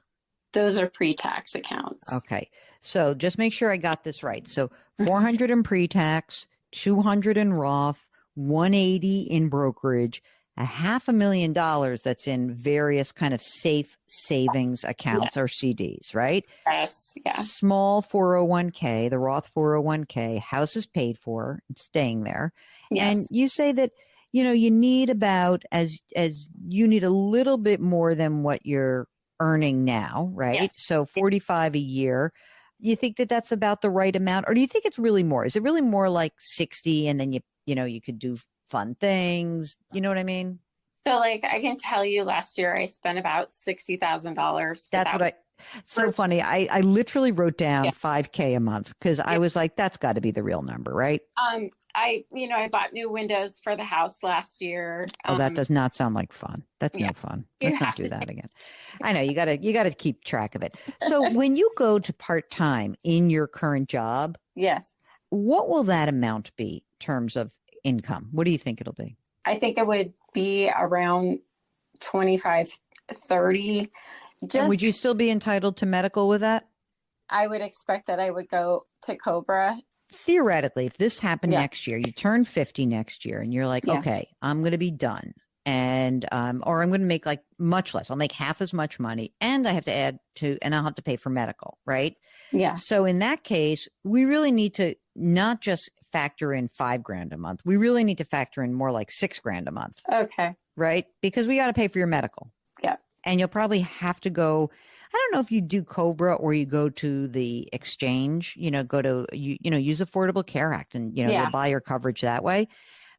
Those are pre-tax accounts. Okay. So just make sure I got this right. So 400 in pre-tax, 200 in Roth, 180 in brokerage, $500,000 that's in various kind of safe savings accounts or CDs, right? Yes. Yeah. Small 401k, the Roth 401k, house is paid for, it's staying there. Yes. And you say that, you need about as you need a little bit more than what you're earning now, right? Yes. So 45 a year. You think that that's about the right amount, or do you think it's really more? Is it really more like 60, and then you could do fun things? You know what I mean? So I can tell you, last year I spent about $60,000. That's so funny. I literally wrote down 5K a month because I was like, that's got to be the real number, right? I bought new windows for the house last year. Oh, that does not sound like fun. That's no fun. Let's not do that again. I know you gotta keep track of it. So when you go to part-time in your current job, yes, what will that amount be in terms of income? What do you think it'll be? I think it would be around 25, 30. And would you still be entitled to medical with that? I would expect that I would go to Cobra. Theoretically, if this happened next year, you turn 50 next year and you're like, okay, I'm going to be done. and or I'm going to make like much less. I'll make half as much money, and I have to add to, and I'll have to pay for medical, right? Yeah. So in that case, we really need to not just factor in $5,000 a month. We really need to factor in more like $6,000 a month. Okay. Right? Because we got to pay for your medical. Yeah. And you'll probably have to go, I don't know if you do Cobra or you go to the exchange, go to, use Affordable Care Act and, you'll buy your coverage that way.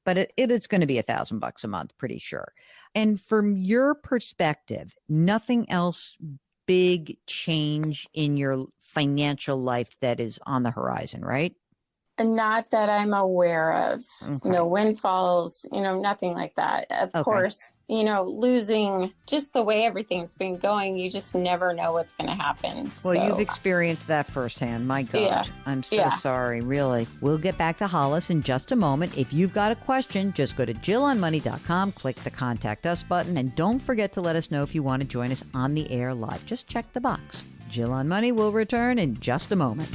But it's going to be $1,000 a month, pretty sure. And from your perspective, nothing else big change in your financial life that is on the horizon, right? Not that I'm aware of. Okay. No windfalls, nothing like that. Of course, losing just the way everything's been going, you just never know what's going to happen. Well, you've experienced that firsthand. My God. Yeah. I'm so sorry, really. We'll get back to Hollis in just a moment. If you've got a question, just go to JillOnMoney.com, click the Contact Us button, and don't forget to let us know if you want to join us on the air live. Just check the box. Jill on Money will return in just a moment.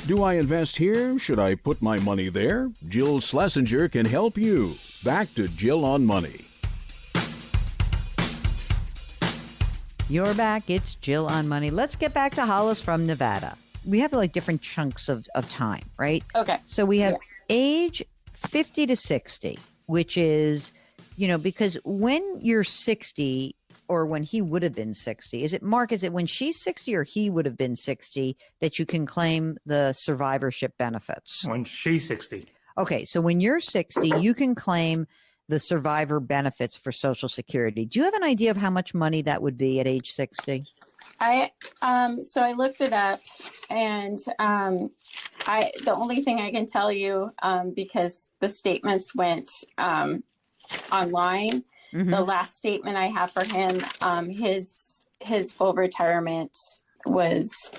Do I invest here? Should I put my money there? Jill Schlesinger can help you. Back to Jill on Money. You're back. It's Jill on Money. Let's get back to Hollis from Nevada. We have like different chunks of time, right? Okay. So we have age 50 to 60, which is, because when you're 60, or when he would have been 60, is it when she's 60 or he would have been 60 that you can claim the survivorship benefits? When she's 60. Okay, so when you're 60, you can claim the survivor benefits for Social Security. Do you have an idea of how much money that would be at age 60? So I looked it up, and the only thing I can tell you, because the statements went online. Mm-hmm. The last statement I have for him, his full retirement was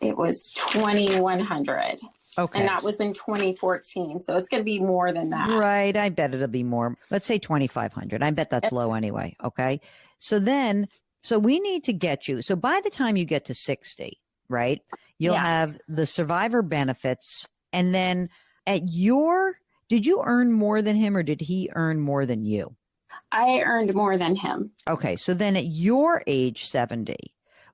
$2,100. Okay. And that was in 2014. So it's going to be more than that. Right. I bet it'll be more. Let's say 2,500. I bet that's low anyway. Okay. So we need to get you. So by the time you get to 60, right, you'll have the survivor benefits. And then did you earn more than him or did he earn more than you? I earned more than him. Okay. So then at your age 70,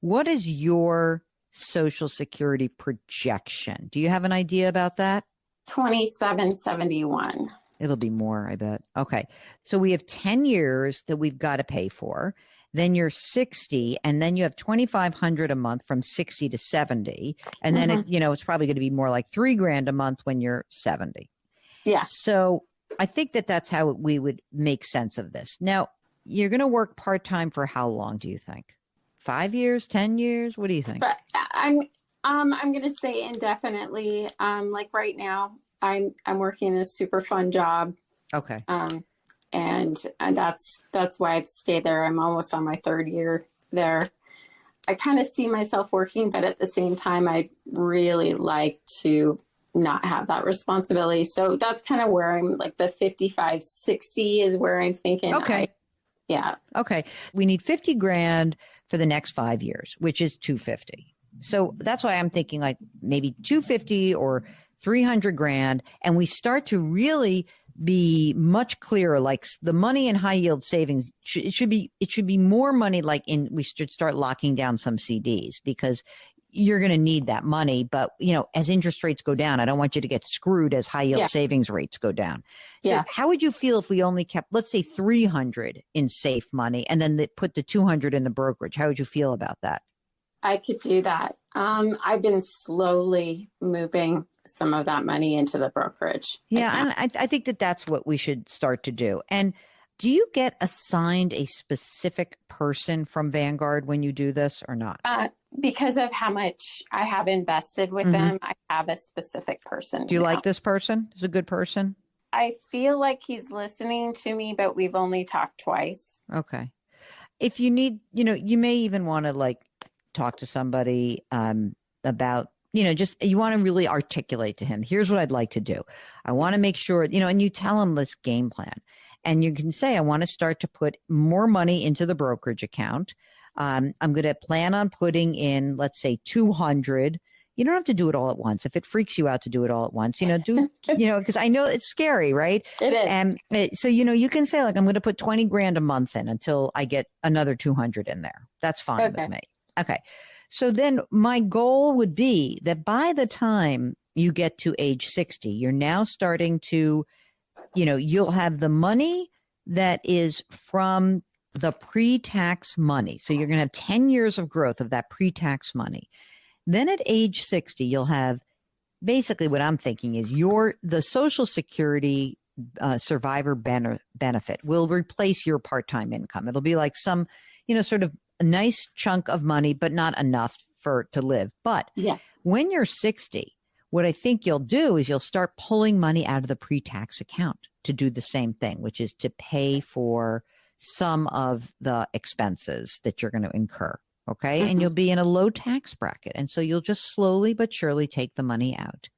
what is your Social Security projection? Do you have an idea about that? 2771. It'll be more, I bet. Okay. So we have 10 years that we've got to pay for. Then you're 60, and then you have $2,500 a month from 60 to 70. And then, it's probably going to be more like $3,000 a month when you're 70. Yeah. So I think that's how we would make sense of this. Now, you're going to work part-time for how long, do you think? 5 years, 10 years? What do you think? But I'm going to say indefinitely. Like right now, I'm working in a super fun job. Okay. And that's why I've stayed there. I'm almost on my third year there. I kind of see myself working, but at the same time, I really like to not have that responsibility. So that's kind of where I'm like the 55, 60 is where I'm thinking. Okay. Okay. We need $50,000 for the next 5 years, which is $250,000. So that's why I'm thinking like maybe $250,000 or $300,000. And we start to really be much clearer, like the money in high yield savings. It should be more money. We should start locking down some CDs because you're going to need that money. But, as interest rates go down, I don't want you to get screwed as high yield savings rates go down. So how would you feel if we only kept, let's say, $300 in safe money and then they put the $200 in the brokerage? How would you feel about that? I could do that. I've been slowly moving some of that money into the brokerage. Yeah, and I think that's what we should start to do. And do you get assigned a specific person from Vanguard when you do this or not? Because of how much I have invested with them, I have a specific person. Do you like this person? Is a good person? I feel like he's listening to me, but we've only talked twice. Okay. If you need, you may even want to talk to somebody about, just you want to really articulate to him, here's what I'd like to do. I want to make sure, and you tell him this game plan. And you can say, I want to start to put more money into the brokerage account. I'm going to plan on putting in, let's say, 200. You don't have to do it all at once. If it freaks you out to do it all at once, because I know it's scary, right? It is. And so, you can say, like, I'm going to put 20 grand a month in until I get another 200 in there. That's fine with me. Okay. So then my goal would be that by the time you get to age 60, you're now starting to, you'll have the money that is from the pre-tax money. So you're going to have 10 years of growth of that pre-tax money. Then at age 60, you'll have basically what I'm thinking is the Social Security survivor benefit will replace your part-time income. It'll be like some, sort of a nice chunk of money, but not enough to live. But when you're 60, what I think you'll do is you'll start pulling money out of the pre-tax account to do the same thing, which is to pay for some of the expenses that you're going to incur. Okay. Mm-hmm. And you'll be in a low tax bracket. And so you'll just slowly but surely take the money out.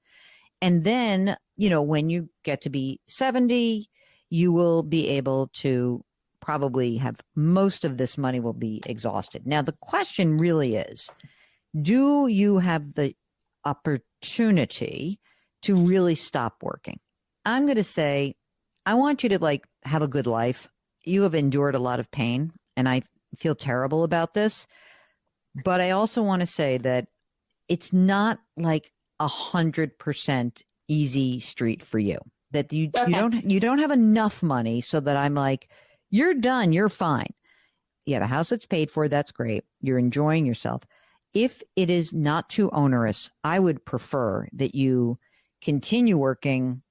And then, when you get to be 70, you will be able to probably have most of this money will be exhausted. Now, the question really is, do you have the opportunity to really stop working? I'm going to say, I want you to have a good life. You have endured a lot of pain, and I feel terrible about this. But I also want to say that it's not like 100% easy street for you. That you don't have enough money so that I'm like, you're done, you're fine. You have a house that's paid for, that's great. You're enjoying yourself. If it is not too onerous, I would prefer that you continue working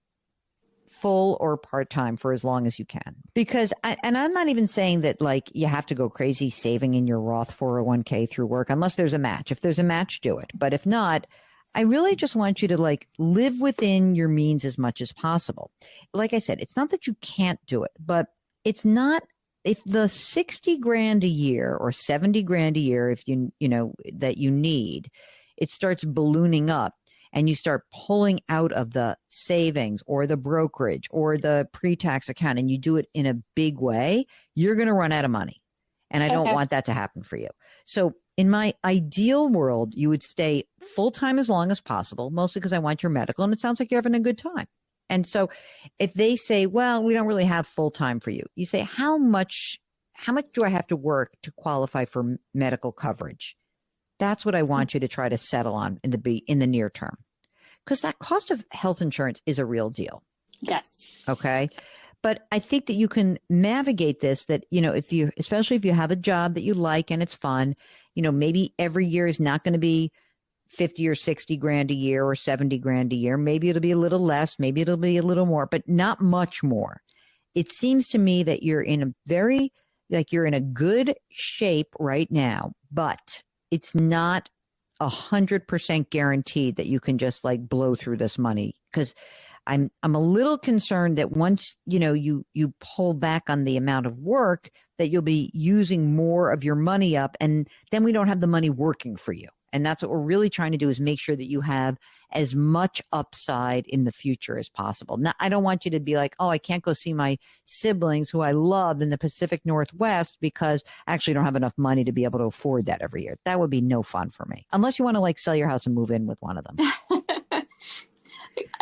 full or part-time for as long as you can. Because, and I'm not even saying that you have to go crazy saving in your Roth 401k through work, unless there's a match. If there's a match, do it. But if not, I really just want you to live within your means as much as possible. Like I said, it's not that you can't do it, but it's not, if the 60 grand a year or 70 grand a year, if that you need, it starts ballooning up and you start pulling out of the savings or the brokerage or the pre-tax account and you do it in a big way, you're going to run out of money. And I don't want that to happen for you. So in my ideal world, you would stay full-time as long as possible, mostly because I want your medical. And it sounds like you're having a good time. And so if they say, well, we don't really have full-time for you, you say, how much do I have to work to qualify for medical coverage? That's what I want you to try to settle on in the near term, because that cost of health insurance is a real deal. Yes. Okay. But I think that you can navigate this, that, especially if you have a job that you like and it's fun, maybe every year is not going to be 50 or 60 grand a year or 70 grand a year. Maybe it'll be a little less, maybe it'll be a little more, but not much more. It seems to me that you're in a good shape right now, but it's not 100% guaranteed that you can just blow through this money. Because I'm a little concerned that once, you pull back on the amount of work, that you'll be using more of your money up, and then we don't have the money working for you. And that's what we're really trying to do, is make sure that you have as much upside in the future as possible. Now, I don't want you to be like, oh, I can't go see my siblings who I love in the Pacific Northwest because I actually don't have enough money to be able to afford that every year. That would be no fun for me, unless you want to sell your house and move in with one of them.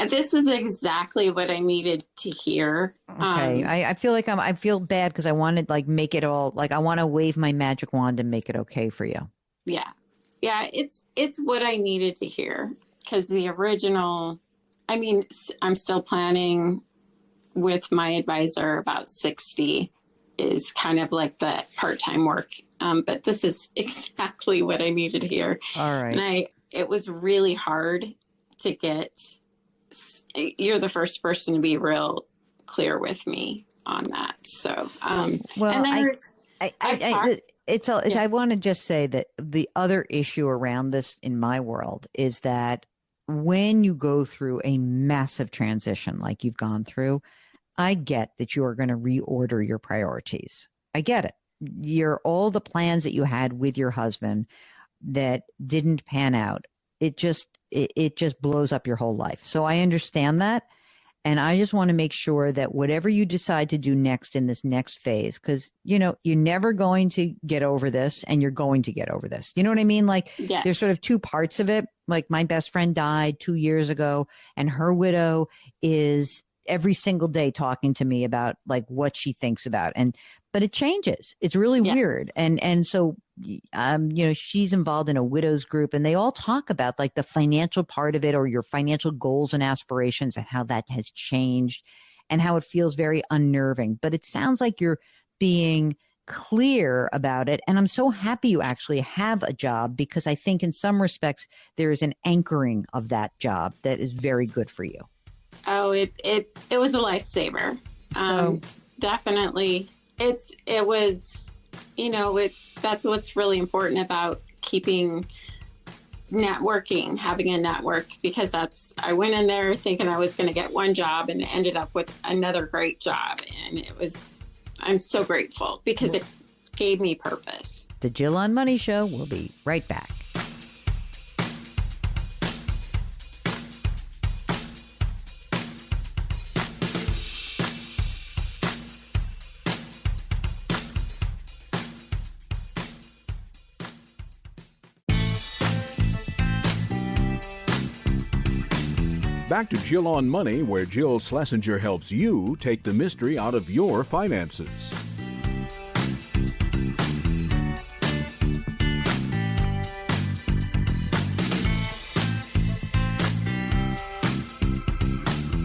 This is exactly what I needed to hear. Okay. I feel like I feel bad because I wanted make it all, I want to wave my magic wand and make it okay for you. Yeah. Yeah. It's what I needed to hear, because the original, I'm still planning with my advisor about 60 is kind of the part-time work. But this is exactly what I needed to hear. All right. And it was really hard to get. You're the first person to be real clear with me on that. So, well, and I want to just say that the other issue around this in my world is that when you go through a massive transition like you've gone through, I get that you are going to reorder your priorities. I get it. All the plans that you had with your husband that didn't pan out, it just it just blows up your whole life. So I understand that. And I just want to make sure that whatever you decide to do next in this next phase, because, you're never going to get over this and you're going to get over this. You know what I mean? Like, Yes. There's sort of two parts of it. Like, my best friend died 2 years ago, and her widow is every single day talking to me about like what she thinks about. But it changes. It's really weird. And so, she's involved in a widows group, and they all talk about like the financial part of it, or your financial goals and aspirations, and how that has changed and how it feels very unnerving. But it sounds like you're being clear about it. And I'm so happy you actually have a job, because I think in some respects there is an anchoring of that job that is very good for you. Oh, it was a lifesaver. Definitely. It was, that's what's really important about keeping networking, having a network, because I went in there thinking I was going to get one job and ended up with another great job. And I'm so grateful because it gave me purpose. The Jill on Money Show will be right back. Back to Jill on Money, where Jill Schlesinger helps you take the mystery out of your finances.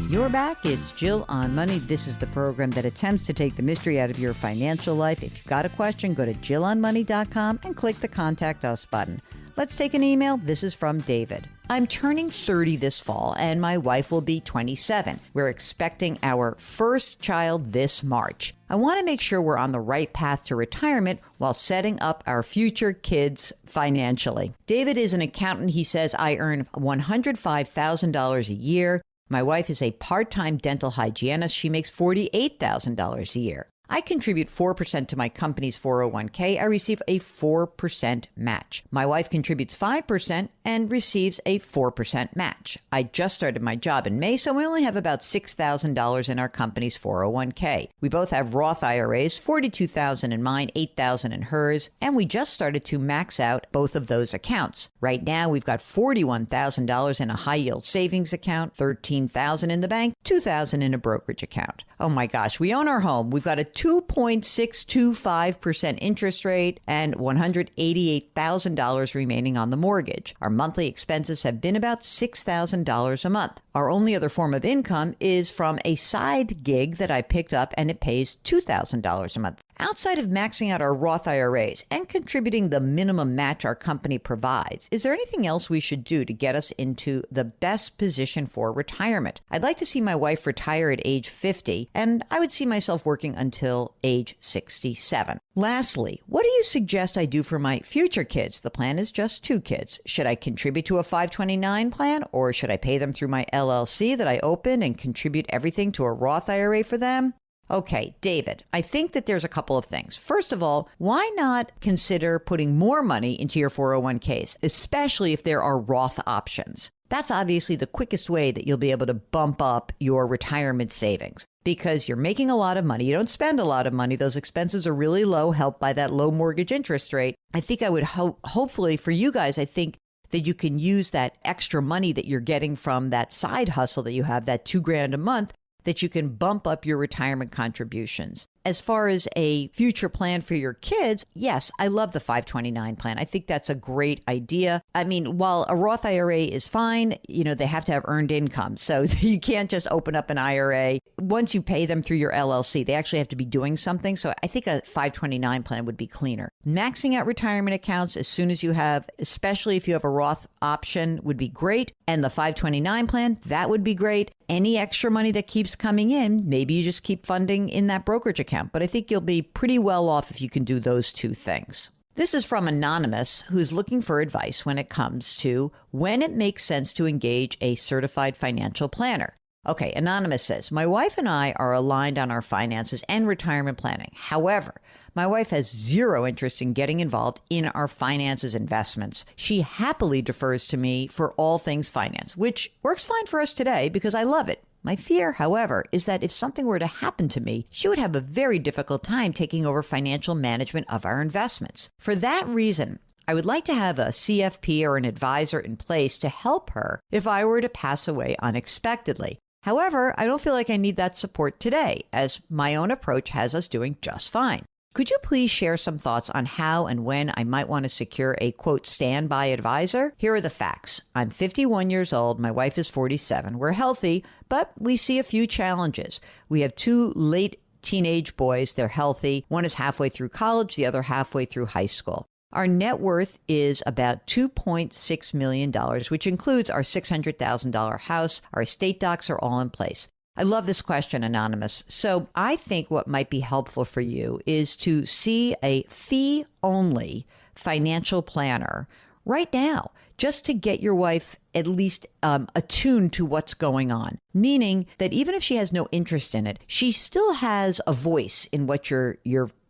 You're back. It's Jill on Money. This is the program that attempts to take the mystery out of your financial life. If you've got a question, go to jillonmoney.com and click the Contact Us button. Let's take an email. This is from David. I'm turning 30 this fall, and my wife will be 27. We're expecting our first child this March. I want to make sure we're on the right path to retirement while setting up our future kids financially. David is an accountant. He says, I earn $105,000 a year. My wife is a part-time dental hygienist. She makes $48,000 a year. I contribute 4% to my company's 401k. I receive a 4% match. My wife contributes 5% and receives a 4% match. I just started my job in May, so we only have about $6,000 in our company's 401k. We both have Roth IRAs, $42,000 in mine, $8,000 in hers, and we just started to max out both of those accounts. Right now, we've got $41,000 in a high-yield savings account, $13,000 in the bank, $2,000 in a brokerage account. Oh my gosh, we own our home. We've got a 2.625% interest rate and $188,000 remaining on the mortgage. Our monthly expenses have been about $6,000 a month. Our only other form of income is from a side gig that I picked up, and it pays $2,000 a month. Outside of maxing out our Roth IRAs and contributing the minimum match our company provides, is there anything else we should do to get us into the best position for retirement? I'd like to see my wife retire at age 50, and I would see myself working until age 67. Lastly, what do you suggest I do for my future kids? The plan is just 2 kids. Should I contribute to a 529 plan, or should I pay them through my LLC that I opened and contribute everything to a Roth IRA for them? Okay, David, I think that there's a couple of things. First of all, why not consider putting more money into your 401ks, especially if there are Roth options? That's obviously the quickest way that you'll be able to bump up your retirement savings, because you're making a lot of money. You don't spend a lot of money. Those expenses are really low, helped by that low mortgage interest rate. I think I would hopefully for you guys, I think that you can use that extra money that you're getting from that side hustle that you have, that $2,000 a month, that you can bump up your retirement contributions. As far as a future plan for your kids, yes, I love the 529 plan. I think that's a great idea. I mean, while a Roth IRA is fine, they have to have earned income. So you can't just open up an IRA. Once you pay them through your LLC, they actually have to be doing something. So I think a 529 plan would be cleaner. Maxing out retirement accounts as soon as you have, especially if you have a Roth option, would be great. And the 529 plan, that would be great. Any extra money that keeps coming in, maybe you just keep funding in that brokerage account. But I think you'll be pretty well off if you can do those 2 things. This is from Anonymous, who's looking for advice when it comes to when it makes sense to engage a certified financial planner. Okay, Anonymous says, my wife and I are aligned on our finances and retirement planning. However, my wife has zero interest in getting involved in our finances investments. She happily defers to me for all things finance, which works fine for us today because I love it. My fear, however, is that if something were to happen to me, she would have a very difficult time taking over financial management of our investments. For that reason, I would like to have a CFP or an advisor in place to help her if I were to pass away unexpectedly. However, I don't feel like I need that support today, as my own approach has us doing just fine. Could you please share some thoughts on how and when I might want to secure a, quote, standby advisor? Here are the facts. I'm 51 years old. My wife is 47. We're healthy, but we see a few challenges. We have 2 late teenage boys. They're healthy. One is halfway through college, the other halfway through high school. Our net worth is about $2.6 million, which includes our $600,000 house. Our estate docs are all in place. I love this question, Anonymous. So I think what might be helpful for you is to see a fee-only financial planner right now, just to get your wife at least attuned to what's going on. Meaning that even if she has no interest in it, she still has a voice in what your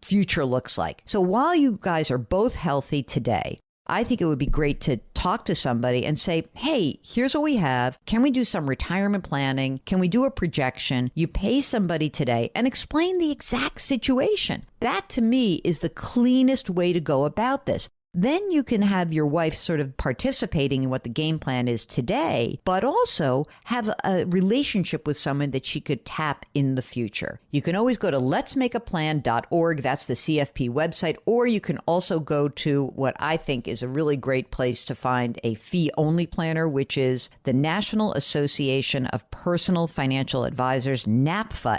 future looks like. So while you guys are both healthy today, I think it would be great to talk to somebody and say, hey, here's what we have. Can we do some retirement planning? Can we do a projection? You pay somebody today and explain the exact situation. That to me is the cleanest way to go about this. Then you can have your wife sort of participating in what the game plan is today, but also have a relationship with someone that she could tap in the future. You can always go to letsmakeaplan.org. That's the CFP website. Or you can also go to what I think is a really great place to find a fee-only planner, which is the National Association of Personal Financial Advisors, NAPFA,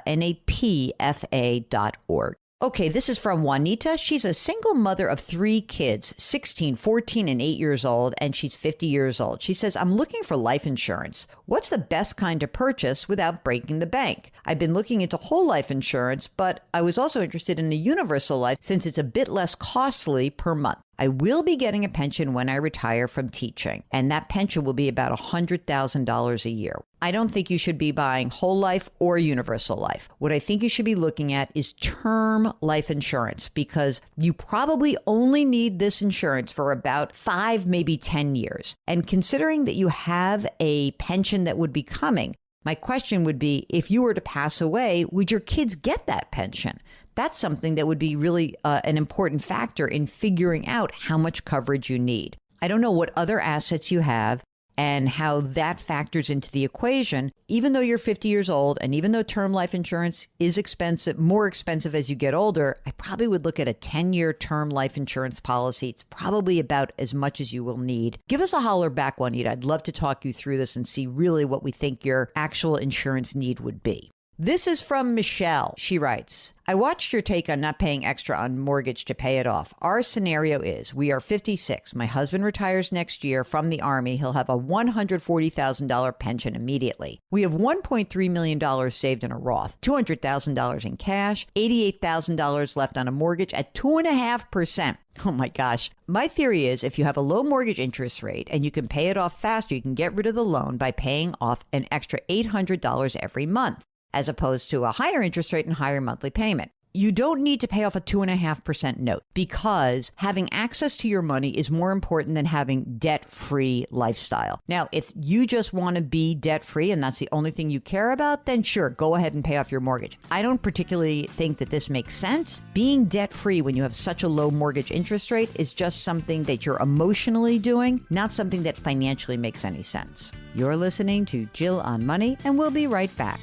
NAPFA.org. Okay, this is from Juanita. She's a single mother of 3 kids, 16, 14, and 8 years old, and she's 50 years old. She says, I'm looking for life insurance. What's the best kind to purchase without breaking the bank? I've been looking into whole life insurance, but I was also interested in a universal life since it's a bit less costly per month. I will be getting a pension when I retire from teaching, and that pension will be about $100,000 a year. I don't think you should be buying whole life or universal life. What I think you should be looking at is term life insurance, because you probably only need this insurance for about 5, maybe 10 years. And considering that you have a pension that would be coming, my question would be, if you were to pass away, would your kids get that pension? That's something that would be really an important factor in figuring out how much coverage you need. I don't know what other assets you have and how that factors into the equation. Even though you're 50 years old, and even though term life insurance is expensive, more expensive as you get older, I probably would look at a 10-year term life insurance policy. It's probably about as much as you will need. Give us a holler back, Juanita. I'd love to talk you through this and see really what we think your actual insurance need would be. This is from Michelle. She writes, I watched your take on not paying extra on mortgage to pay it off. Our scenario is we are 56. My husband retires next year from the Army. He'll have a $140,000 pension immediately. We have $1.3 million saved in a Roth, $200,000 in cash, $88,000 left on a mortgage at 2.5%. Oh my gosh. My theory is if you have a low mortgage interest rate and you can pay it off faster, you can get rid of the loan by paying off an extra $800 every month, as opposed to a higher interest rate and higher monthly payment. You don't need to pay off a 2.5% note, because having access to your money is more important than having debt-free lifestyle. Now, if you just want to be debt-free and that's the only thing you care about, then sure, go ahead and pay off your mortgage. I don't particularly think that this makes sense. Being debt-free when you have such a low mortgage interest rate is just something that you're emotionally doing, not something that financially makes any sense. You're listening to Jill on Money, and we'll be right back.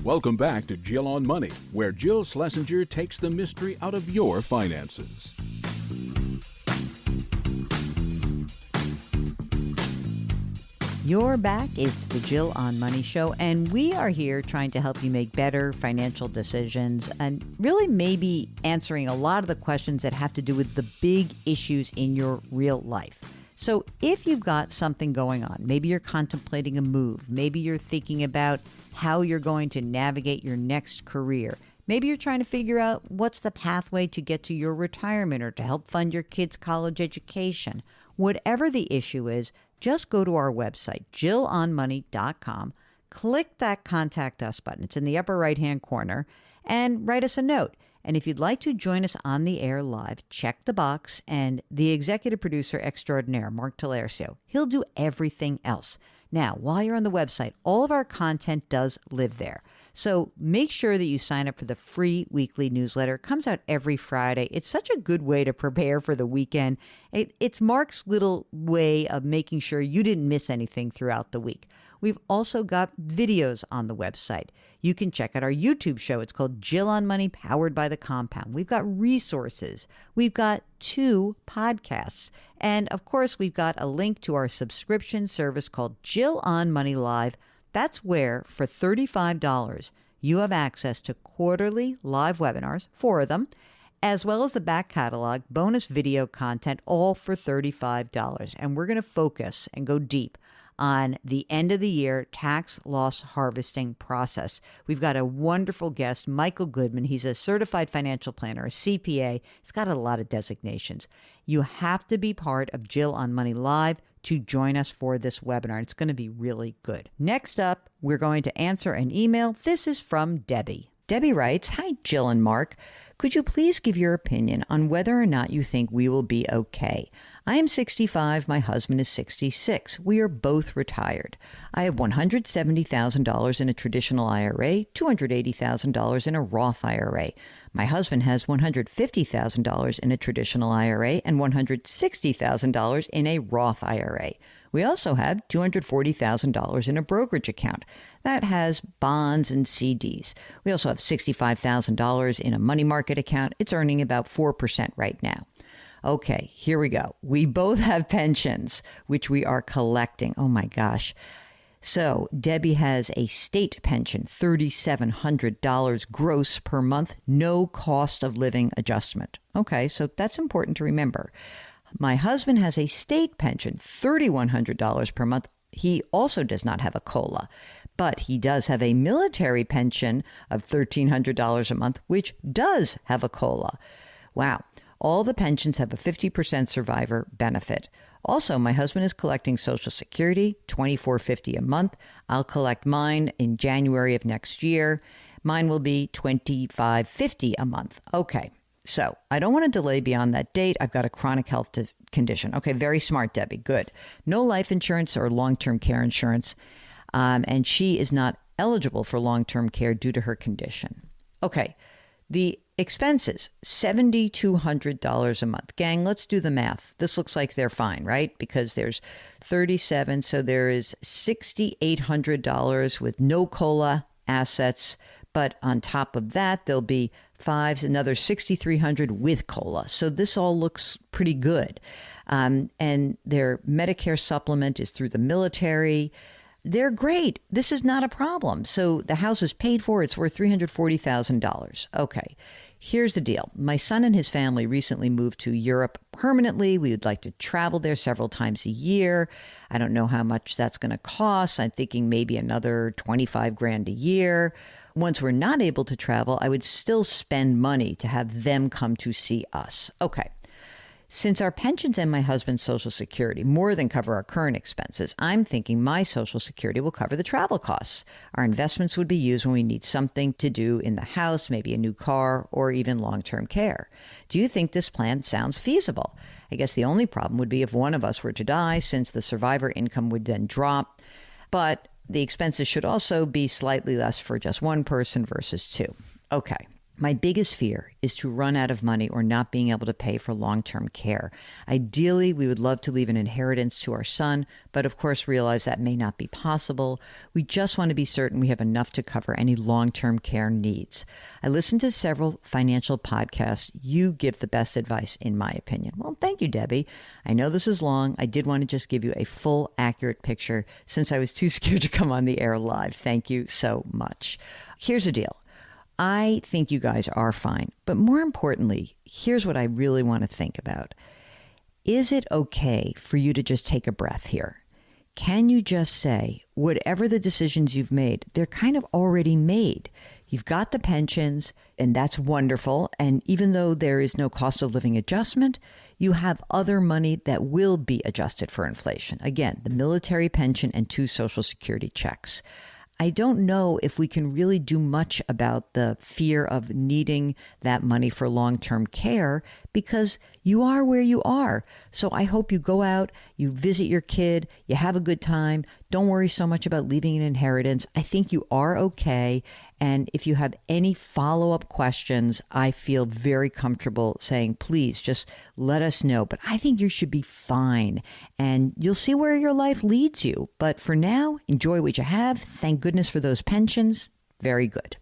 Welcome back to Jill on Money, where Jill Schlesinger takes the mystery out of your finances. You're back. It's the Jill on Money Show, and we are here trying to help you make better financial decisions and really maybe answering a lot of the questions that have to do with the big issues in your real life. So if you've got something going on, maybe you're contemplating a move, maybe you're thinking about how you're going to navigate your next career, maybe you're trying to figure out what's the pathway to get to your retirement or to help fund your kids' college education. Whatever the issue is, just go to our website, jillonmoney.com, click that Contact Us button. It's in the upper right-hand corner, and write us a note. And if you'd like to join us on the air live, check the box, and the executive producer extraordinaire, Mark Talercio, he'll do everything else. Now, while you're on the website, all of our content does live there. So make sure that you sign up for the free weekly newsletter. It comes out every Friday. It's such a good way to prepare for the weekend. It's Mark's little way of making sure you didn't miss anything throughout the week. We've also got videos on the website. You can check out our YouTube show. It's called Jill on Money, powered by the Compound. We've got resources. We've got 2 podcasts. And of course, we've got a link to our subscription service called Jill on Money Live. That's where, for $35, you have access to quarterly live webinars, 4 of them, as well as the back catalog, bonus video content, all for $35. And we're going to focus and go deep on the end of the year tax loss harvesting process. We've got a wonderful guest, Michael Goodman. He's a certified financial planner, a CPA. He's got a lot of designations. You have to be part of Jill on Money Live to join us for this webinar. It's going to be really good. Next up, we're going to answer an email. This is from Debbie. Debbie writes, "Hi, Jill and Mark. Could you please give your opinion on whether or not you think we will be okay? I am 65. My husband is 66. We are both retired. I have $170,000 in a traditional IRA, $280,000 in a Roth IRA. My husband has $150,000 in a traditional IRA and $160,000 in a Roth IRA. We also have $240,000 in a brokerage account that has bonds and CDs. We also have $65,000 in a money market account. It's earning about 4% right now. Okay, here we go. We both have pensions, which we are collecting. Oh my gosh. So Debbie has a state pension, $3,700 gross per month, no cost of living adjustment. Okay, so that's important to remember. My husband has a state pension, $3,100 per month. He also does not have a COLA, but he does have a military pension of $1,300 a month, which does have a COLA. Wow. All the pensions have a 50% survivor benefit. Also, my husband is collecting Social Security, $2,450 a month. I'll collect mine in January of next year. Mine will be $2,550 a month. Okay. So I don't want to delay beyond that date. I've got a chronic health condition. Okay, very smart, Debbie. Good. No life insurance or long-term care insurance. And she is not eligible for long-term care due to her condition. Okay, the expenses, $7,200 a month. Gang, let's do the math. This looks like they're fine, right? Because there's 37, so there is $6,800 with no COLA assets. But on top of that, there'll be another $6,300 with COLA. So this all looks pretty good. And their Medicare supplement is through the military. They're great. This is not a problem. So the house is paid for. It's worth $340,000. Okay, here's the deal. My son and his family recently moved to Europe permanently. We would like to travel there several times a year. I don't know how much that's going to cost. I'm thinking maybe another $25,000 a year. Once we're not able to travel, I would still spend money to have them come to see us. Okay. Since our pensions and my husband's Social Security more than cover our current expenses, I'm thinking my Social Security will cover the travel costs. Our investments would be used when we need something to do in the house, maybe a new car, or even long-term care. Do you think this plan sounds feasible? I guess the only problem would be if one of us were to die, since the survivor income would then drop. But the expenses should also be slightly less for just one person versus 2. Okay. My biggest fear is to run out of money or not being able to pay for long-term care. Ideally, we would love to leave an inheritance to our son, but of course realize that may not be possible. We just want to be certain we have enough to cover any long-term care needs. I listened to several financial podcasts. You give the best advice, in my opinion. Well, thank you, Debbie. I know this is long. I did want to just give you a full, accurate picture since I was too scared to come on the air live. Thank you so much. Here's the deal. I think you guys are fine. But more importantly, here's what I really want to think about. Is it okay for you to just take a breath here? Can you just say, whatever the decisions you've made, they're kind of already made. You've got the pensions, and that's wonderful. And even though there is no cost of living adjustment, you have other money that will be adjusted for inflation. Again, the military pension and 2 Social Security checks. I don't know if we can really do much about the fear of needing that money for long-term care because you are where you are. So I hope you go out, you visit your kid, you have a good time. Don't worry so much about leaving an inheritance. I think you are okay. And if you have any follow-up questions, I feel very comfortable saying, please just let us know. But I think you should be fine. And you'll see where your life leads you. But for now, enjoy what you have. Thank goodness for those pensions. Very good.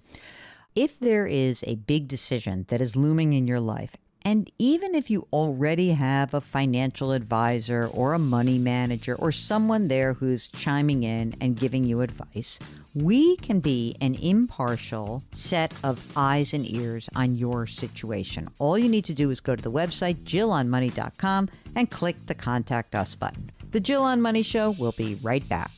If there is a big decision that is looming in your life, and even if you already have a financial advisor or a money manager or someone there who's chiming in and giving you advice, we can be an impartial set of eyes and ears on your situation. All you need to do is go to the website, JillOnMoney.com, and click the Contact Us button. The Jill on Money Show will be right back.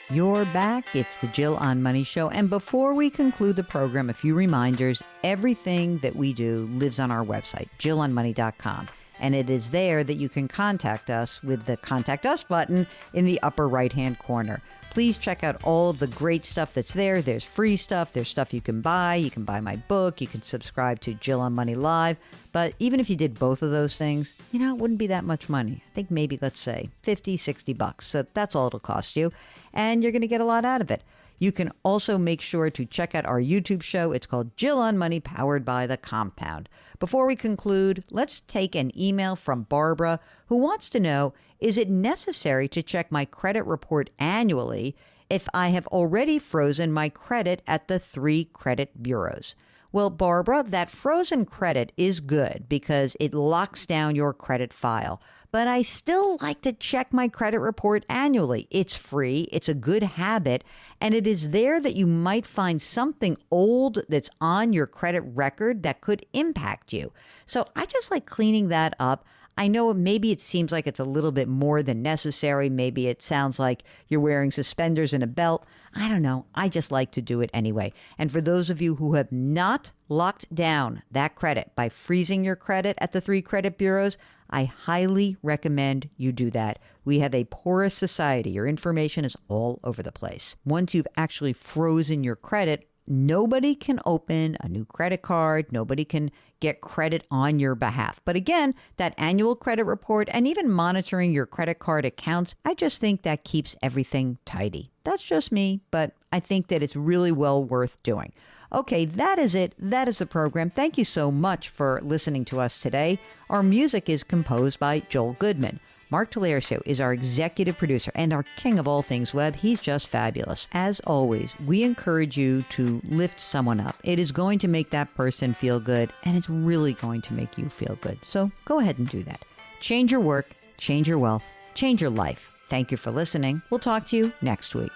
You're back. It's the Jill on Money Show. And before we conclude the program, a few reminders. Everything that we do lives on our website, JillOnMoney.com. And it is there that you can contact us with the Contact Us button in the upper right-hand corner. Please check out all of the great stuff that's there. There's free stuff. There's stuff you can buy. You can buy my book. You can subscribe to Jill on Money Live. But even if you did both of those things, it wouldn't be that much money. I think maybe, let's say, $50, $60. So that's all it'll cost you. And you're going to get a lot out of it. You can also make sure to check out our YouTube show. It's called Jill on Money, powered by The Compound. Before we conclude, let's take an email from Barbara, who wants to know, is it necessary to check my credit report annually if I have already frozen my credit at the 3 credit bureaus? Well, Barbara, that frozen credit is good because it locks down your credit file. But I still like to check my credit report annually. It's free, it's a good habit, and it is there that you might find something old that's on your credit record that could impact you. So I just like cleaning that up. I know maybe it seems like it's a little bit more than necessary. Maybe it sounds like you're wearing suspenders and a belt. I don't know. I just like to do it anyway. And for those of you who have not locked down that credit by freezing your credit at the 3 credit bureaus, I highly recommend you do that. We have a porous society. Your information is all over the place. Once you've actually frozen your credit, nobody can open a new credit card. Nobody can get credit on your behalf. But again, that annual credit report and even monitoring your credit card accounts, I just think that keeps everything tidy. That's just me, but I think that it's really well worth doing. Okay, that is it. That is the program. Thank you so much for listening to us today. Our music is composed by Joel Goodman. Mark Talercio is our executive producer and our king of all things web. He's just fabulous. As always, we encourage you to lift someone up. It is going to make that person feel good, and it's really going to make you feel good. So go ahead and do that. Change your work, change your wealth, change your life. Thank you for listening. We'll talk to you next week.